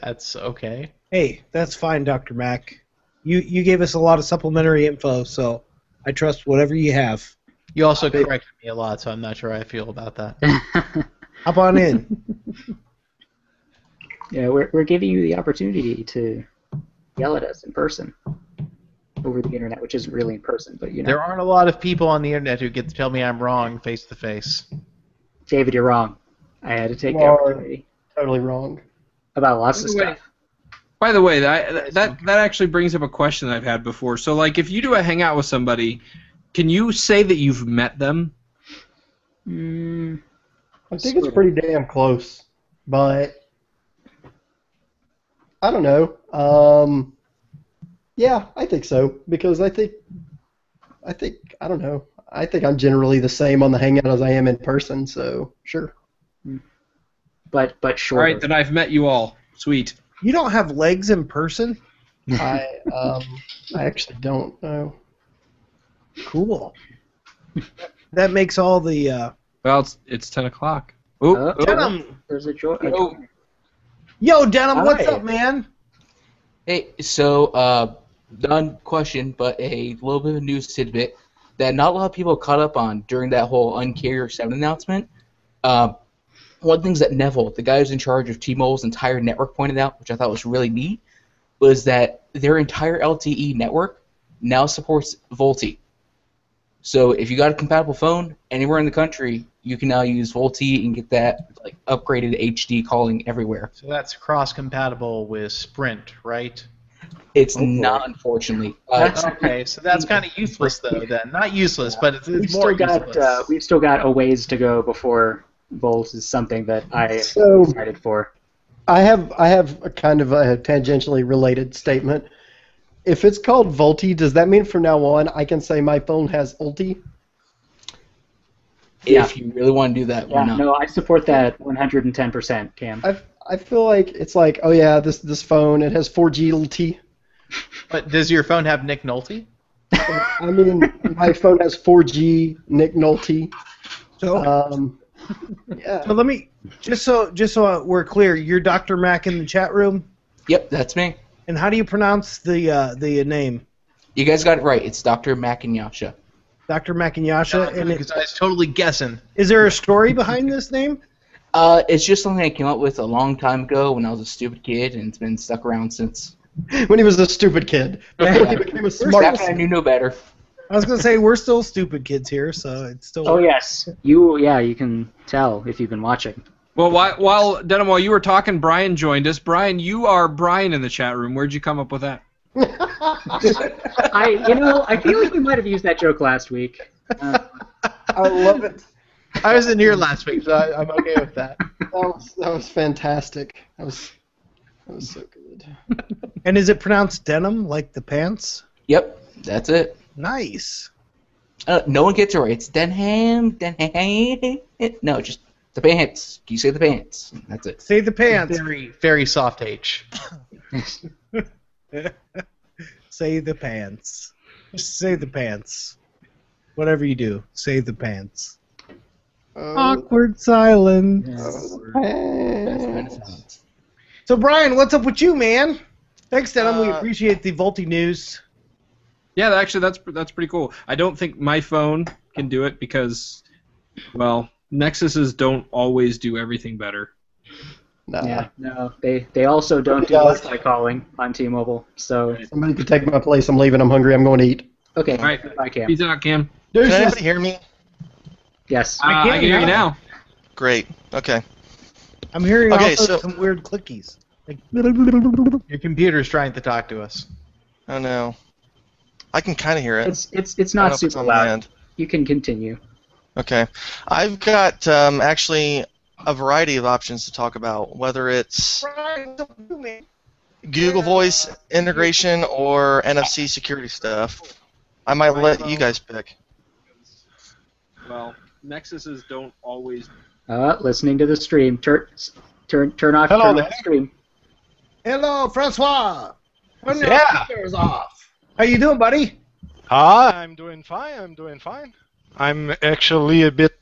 That's okay. Hey, that's fine, Dr. Mac. You gave us a lot of supplementary info, so I trust whatever you have. You also corrected me a lot, so I'm not sure how I feel about that. Hop on in. Yeah, we're giving you the opportunity to yell at us in person over the internet, which isn't really in person, but you know. There aren't a lot of people on the internet who get to tell me I'm wrong face to face. David, you're wrong. I had to take the opportunity. Totally wrong. About lots of stuff. By the way, that actually brings up a question that I've had before. So, like, if you do a hangout with somebody, can you say that you've met them? I think it's pretty damn close, but I don't know. Yeah, I think so, because I think I don't know. I think I'm generally the same on the hangout as I am in person, so sure. But shorter. All right, then I've met you all. Sweet. You don't have legs in person? I actually don't know. Cool. That makes all the. Well, it's 10 o'clock. Denim. There's a joy. Yo, Denim, what's up, man? Hey, so non-question, but a little bit of a news tidbit that not a lot of people caught up on during that whole Uncarrier 7 announcement. One of the things that Neville, the guy who's in charge of T-Mobile's entire network, pointed out, which I thought was really neat, was that their entire LTE network now supports VoLTE. So if you got a compatible phone anywhere in the country, you can now use VoLTE and get that like upgraded HD calling everywhere. So that's cross-compatible with Sprint, right? It's not, unfortunately. Okay, so that's kind of useless, though. Then not useless, but it's more useless. We've still got a ways to go before Volt is something that I am excited for. I have a kind of a tangentially related statement. If it's called VoLTE, does that mean from now on I can say my phone has ulti? If you really want to do that, why not? No, I support that 110%, Cam. I feel like it's like, oh yeah, this phone, it has 4G ulti. But does your phone have Nick Nolte? I mean, my phone has 4G Nick Nolte. So, yeah. So let me just so we're clear, you're Dr. Mac in the chat room. Yep, that's me. And how do you pronounce the name? You guys got it right. It's Dr. Macinyasha. Dr. Macinyasha. And because I was totally guessing. Is there a story behind this name? It's just something I came up with a long time ago when I was a stupid kid, and it's been stuck around since. When he was a stupid kid. Before he became a smart Back when I knew no better. I was going to say, we're still stupid kids here, so it's still... Oh, yes. You can tell if you've been watching. Well, while you were talking, Brian joined us. Brian, you are Brian in the chat room. Where'd you come up with that? I feel like we might have used that joke last week. I love it. I wasn't here last week, so I'm okay with that. That was fantastic. That was so good. And is it pronounced denim, like the pants? Yep, that's it. Nice. No one gets it right. It's Denham. No, just the pants. You say the pants. That's it. Say the pants. Very, very soft H. Say the pants. Just say the pants. Whatever you do, say the pants. Awkward silence. So Brian, what's up with you, man? Thanks, Denim. We appreciate the Volty news. Yeah, actually, that's pretty cool. I don't think my phone can do it because, well, Nexuses don't always do everything better. Nah. Yeah, no, they also don't do Wi-Fi calling on T-Mobile. So somebody could take my place. I'm leaving. I'm hungry. I'm going to eat. Okay, all right. Bye, Cam. Peace out, Cam. Can anybody hear me? Yes. I can hear you now. Great. Okay. I'm hearing Okay, also so- some weird clickies. Like, Your computer's trying to talk to us. Oh no. I can kind of hear it. It's I don't not know if it's super on my loud. end. You can continue. Okay. I've got actually a variety of options to talk about, whether it's Google Voice integration or NFC security stuff. I might let you guys pick. Well, Nexuses don't always. Listening to the stream. Turn off. Turn off the stream. hello, Francois. Turn your Yeah. speakers off. How you doing, buddy? Hi, I'm doing fine. I'm actually a bit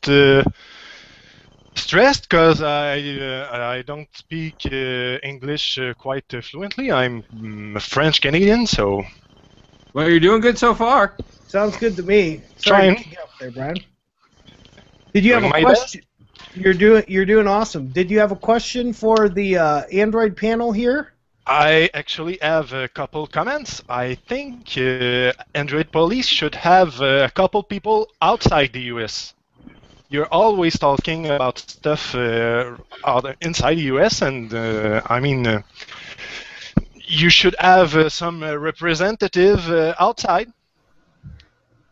stressed because I don't speak English quite fluently. I'm French Canadian, so. Well, you're doing good so far. Sounds good to me. Sorry Trying. to keep you up there, Brian. Did you have Doing a my question? You're doing awesome. Did you have a question for the Android panel here? I actually have a couple comments. I think Android police should have a couple people outside the US. You're always talking about stuff inside the US, and you should have some representative outside.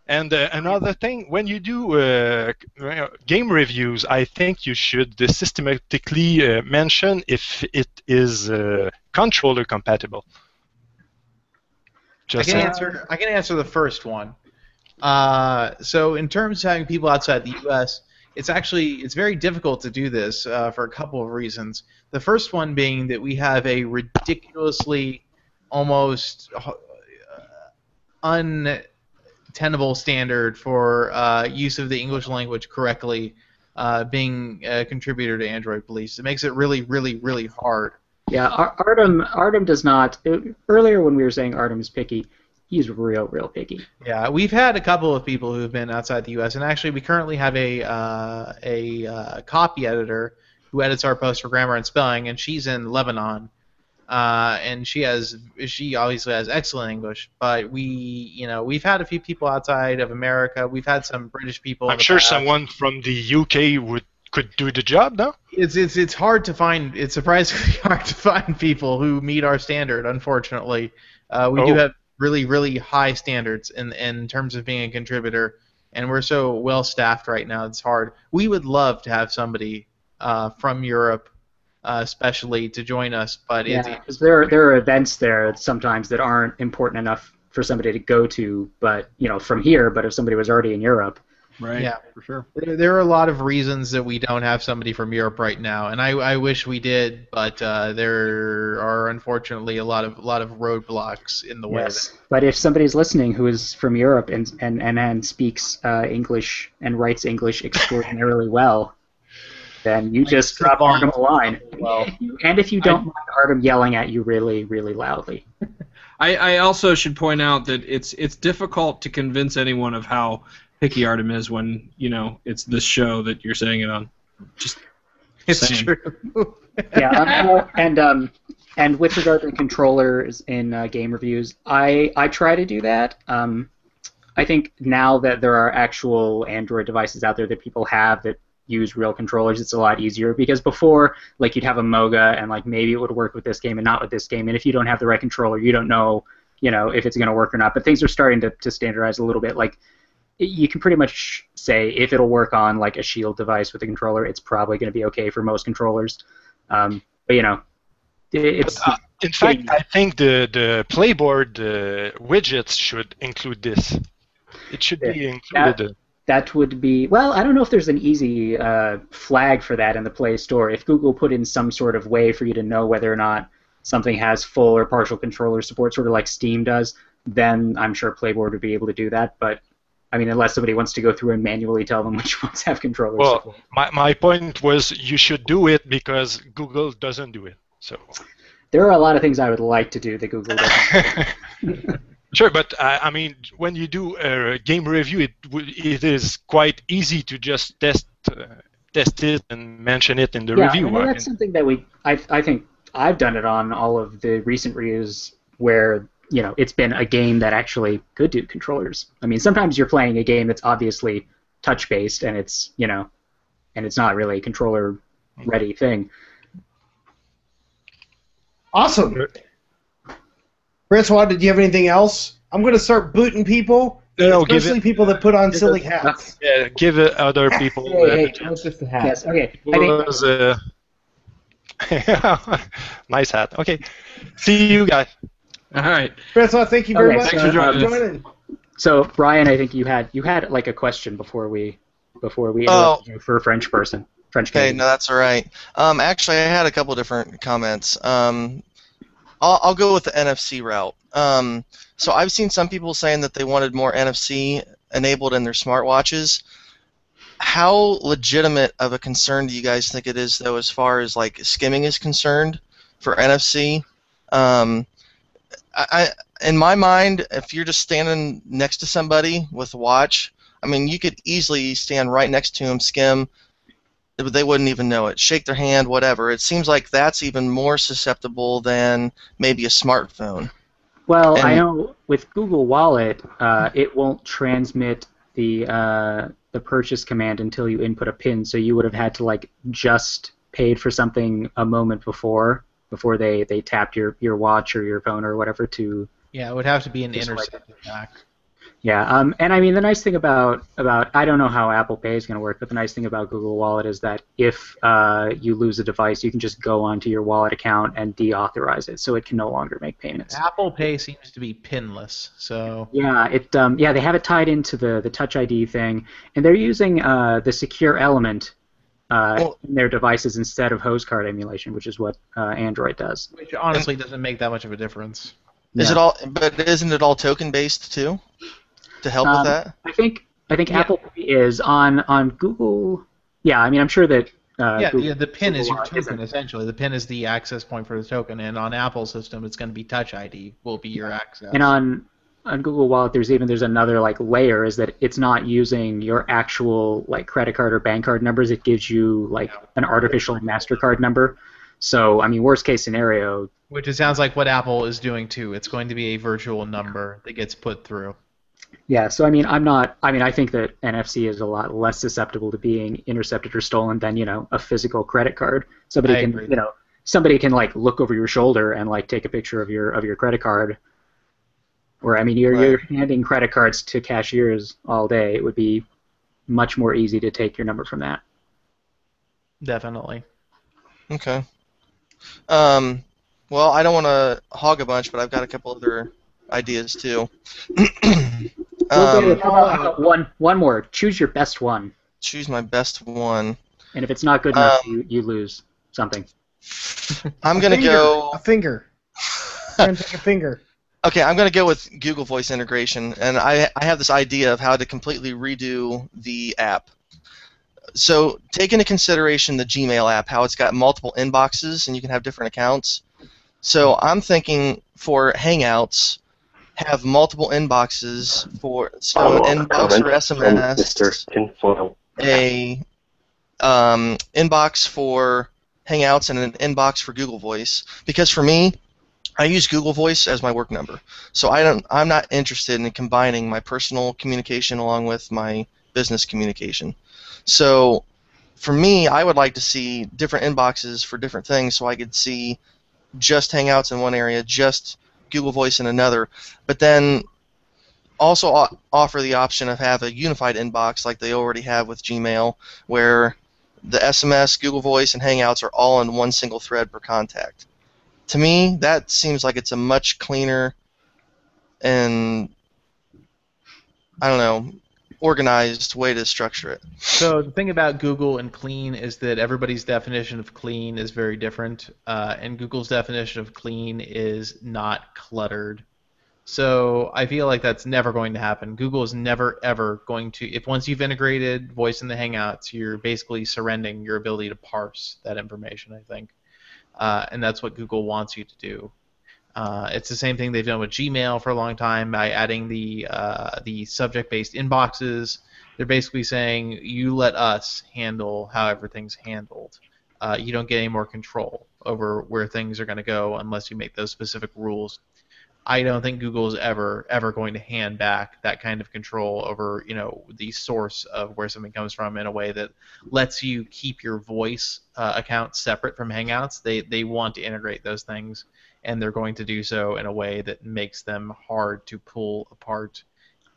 And another thing, when you do game reviews, I think you should systematically mention if it is controller compatible. I can answer the first one. So in terms of having people outside the U.S., it's very difficult to do this for a couple of reasons. The first one being that we have a ridiculously almost untenable standard for use of the English language correctly being a contributor to Android Police. It makes it really, really, really hard. Yeah, Artem does not. Earlier when we were saying Artem is picky, he's real picky. Yeah, we've had a couple of people who've been outside the U.S. and actually we currently have a copy editor who edits our posts for grammar and spelling, and she's in Lebanon, and she obviously has excellent English. But we've had a few people outside of America. We've had some British people. I'm sure someone from the UK could do the job, no? It's hard to find. It's surprisingly hard to find people who meet our standard. Unfortunately, we do have really, really high standards in terms of being a contributor, and we're so well staffed right now. It's hard. We would love to have somebody from Europe, especially, to join us, but because there are events there sometimes that aren't important enough for somebody to go to, but from here. But if somebody was already in Europe. Right. Yeah, for sure. There are a lot of reasons that we don't have somebody from Europe right now, and I wish we did, but there are unfortunately a lot of roadblocks in the way. Yes, but if somebody's listening who is from Europe and speaks English and writes English extraordinarily well, then you just drop Artem a line. Well, and if you don't mind Artem yelling at you really, really loudly. I also should point out that it's difficult to convince anyone of how picky Artem is when it's this show that you're saying it on. It's saying. true. Yeah, and with regard to controllers in game reviews, I try to do that. I think now that there are actual Android devices out there that people have that use real controllers, it's a lot easier, because before, like, you'd have a Moga and like maybe it would work with this game and not with this game, and if you don't have the right controller, you don't know, if it's going to work or not. But things are starting to standardize a little bit. Like, you can pretty much say if it'll work on like a Shield device with a controller, it's probably going to be okay for most controllers. But it's. In fact, I think the Playboard widgets should include this. It should be included. That would be, well, I don't know if there's an easy flag for that in the Play Store. If Google put in some sort of way for you to know whether or not something has full or partial controller support, sort of like Steam does, then I'm sure Playboard would be able to do that. But, I mean, unless somebody wants to go through and manually tell them which ones have controller support. My point was you should do it because Google doesn't do it. So there are a lot of things I would like to do that Google doesn't. Sure, but I mean, when you do a game review, it is quite easy to just test it and mention it in the review. I mean, that's something that I think I've done it on all of the recent reviews where it's been a game that actually could do controllers. I mean, sometimes you're playing a game that's obviously touch based and it's and it's not really a controller ready thing. Awesome. Francois, did you have anything else? I'm going to start booting people, especially people that put on silly hats. Yeah, give it other people. Hey, it's just a hat. Yes, okay. Nice hat. Okay. See you guys. All right. Francois, thank you very much. Thanks for joining us. So, Brian, I think you had like a question before we interrupted you for a French person. French Okay, Canadian. no, that's all right. Actually, I had a couple different comments. I'll go with the NFC route. So I've seen some people saying that they wanted more NFC enabled in their smartwatches. How legitimate of a concern do you guys think it is, though, as far as like skimming is concerned for NFC? In my mind, if you're just standing next to somebody with a watch, I mean, you could easily stand right next to them, skim, but they wouldn't even know it. Shake their hand, whatever. It seems like that's even more susceptible than maybe a smartphone. Well, I know with Google Wallet, it won't transmit the purchase command until you input a PIN. So you would have had to like just paid for something a moment before they tapped your watch or your phone or whatever to. Yeah, it would have to be an intercepted back. Yeah, and I mean the nice thing about I don't know how Apple Pay is going to work, but the nice thing about Google Wallet is that if you lose a device, you can just go onto your wallet account and deauthorize it, so it can no longer make payments. Apple Pay seems to be pinless, so. Yeah, they have it tied into the Touch ID thing, and they're using the secure element in their devices instead of host card emulation, which is what Android does. Which honestly doesn't make that much of a difference. Is it all? But isn't it all token based too? To help with that? I think Apple Pay is on Google. Yeah, I mean I'm sure that. The PIN is your token essentially. The PIN is the access point for the token, and on Apple's system, it's going to be Touch ID will be your access. And on Google Wallet, there's another like layer is that it's not using your actual like credit card or bank card numbers. It gives you like an artificial MasterCard number. So I mean, worst case scenario. Which it sounds like what Apple is doing too. It's going to be a virtual number that gets put through. Yeah, so I mean, I think that NFC is a lot less susceptible to being intercepted or stolen than a physical credit card. Somebody can like look over your shoulder and like take a picture of your credit card. Or I mean, you're handing credit cards to cashiers all day. It would be much more easy to take your number from that. Definitely. Okay. Well, I don't want to hog a bunch, but I've got a couple other ideas too. One more. Choose your best one. Choose my best one. And if it's not good enough, you lose something. I'm gonna go a finger. I'm gonna take a finger. Okay, I'm gonna go with Google Voice integration, and I have this idea of how to completely redo the app. So take into consideration the Gmail app, how it's got multiple inboxes and you can have different accounts. So I'm thinking for Hangouts, have multiple inboxes for an inbox for SMS, a inbox for Hangouts, and an inbox for Google Voice. Because for me, I use Google Voice as my work number, so I'm not interested in combining my personal communication along with my business communication. So for me, I would like to see different inboxes for different things, so I could see just Hangouts in one area, just Google Voice in another, but then also offer the option of have a unified inbox like they already have with Gmail, where the SMS, Google Voice, and Hangouts are all in one single thread per contact. To me, that seems like it's a much cleaner and, I don't know, organized way to structure it. So the thing about Google and clean is that everybody's definition of clean is very different, and Google's definition of clean is not cluttered. So I feel like that's never going to happen. Google is never, ever going to, if once you've integrated voice in the Hangouts, you're basically surrendering your ability to parse that information, I think. And that's what Google wants you to do. It's the same thing they've done with Gmail for a long time by adding the subject-based inboxes. They're basically saying, you let us handle how everything's handled. You don't get any more control over where things are going to go unless you make those specific rules. I don't think Google is ever going to hand back that kind of control over, the source of where something comes from in a way that lets you keep your voice account separate from Hangouts. They want to integrate those things, and they're going to do so in a way that makes them hard to pull apart.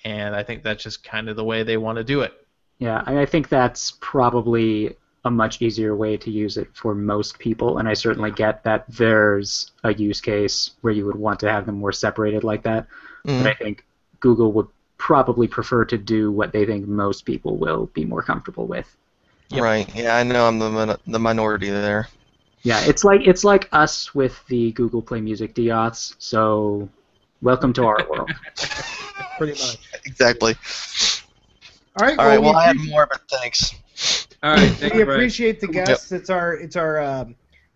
And I think that's just kind of the way they want to do it. Yeah, I think that's probably a much easier way to use it for most people, and I certainly get that there's a use case where you would want to have them more separated like that, but I think Google would probably prefer to do what they think most people will be more comfortable with. Yep. Right, yeah, I know I'm the minority there. Yeah, it's like us with the Google Play Music deauths, so welcome to our world. Pretty much. Exactly. All right, well, I have more, but thanks. All right, thank we you, Brad. appreciate the guests. Yep. It's our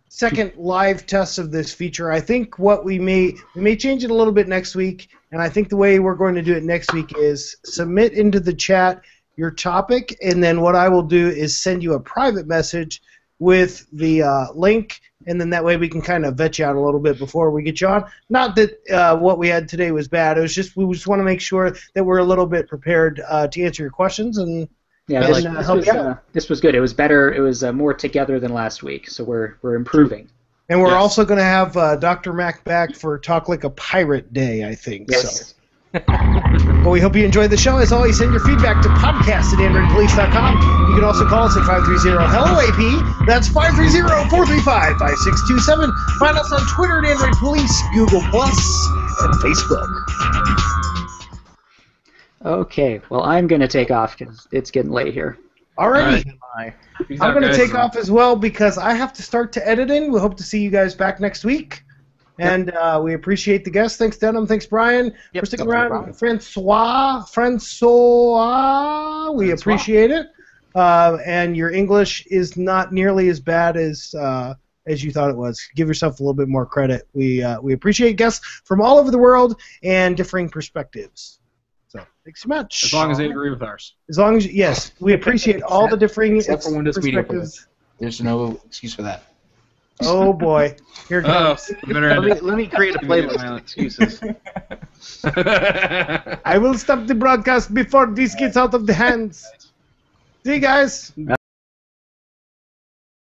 second live test of this feature. I think what we may change it a little bit next week, and I think the way we're going to do it next week is submit into the chat your topic, and then what I will do is send you a private message with the link, and then that way we can kind of vet you out a little bit before we get you on. Not that what we had today was bad. It was just we just want to make sure that we're a little bit prepared to answer your questions and. Yeah, this was good. It was better. It was more together than last week, so we're improving. And we're also going to have Dr. Mac back for Talk Like a Pirate Day, I think. Yes. So. Well, we hope you enjoyed the show. As always, send your feedback to podcast@androidpolice.com. You can also call us at 530-HELLO-AP. That's 530-435-5627. Find us on Twitter at Android Police, Google+, and Facebook. Okay, well, I'm going to take off because it's getting late here. Alrighty. I'm going to take off as well because I have to start to editing. We hope to see you guys back next week. And we appreciate the guests. Thanks, Denham. Thanks, Brian, for sticking around. Francois, we appreciate it. And your English is not nearly as bad as you thought it was. Give yourself a little bit more credit. We appreciate guests from all over the world and differing perspectives. So, thanks so much. As long as they agree with ours. As long as, yes, we appreciate all the differing Except for Windows Media Player. perspectives. There's no excuse for that. Oh boy, here it comes. Let me create a playlist of excuses. I will stop the broadcast before this gets out of the hands. See you guys. Bye.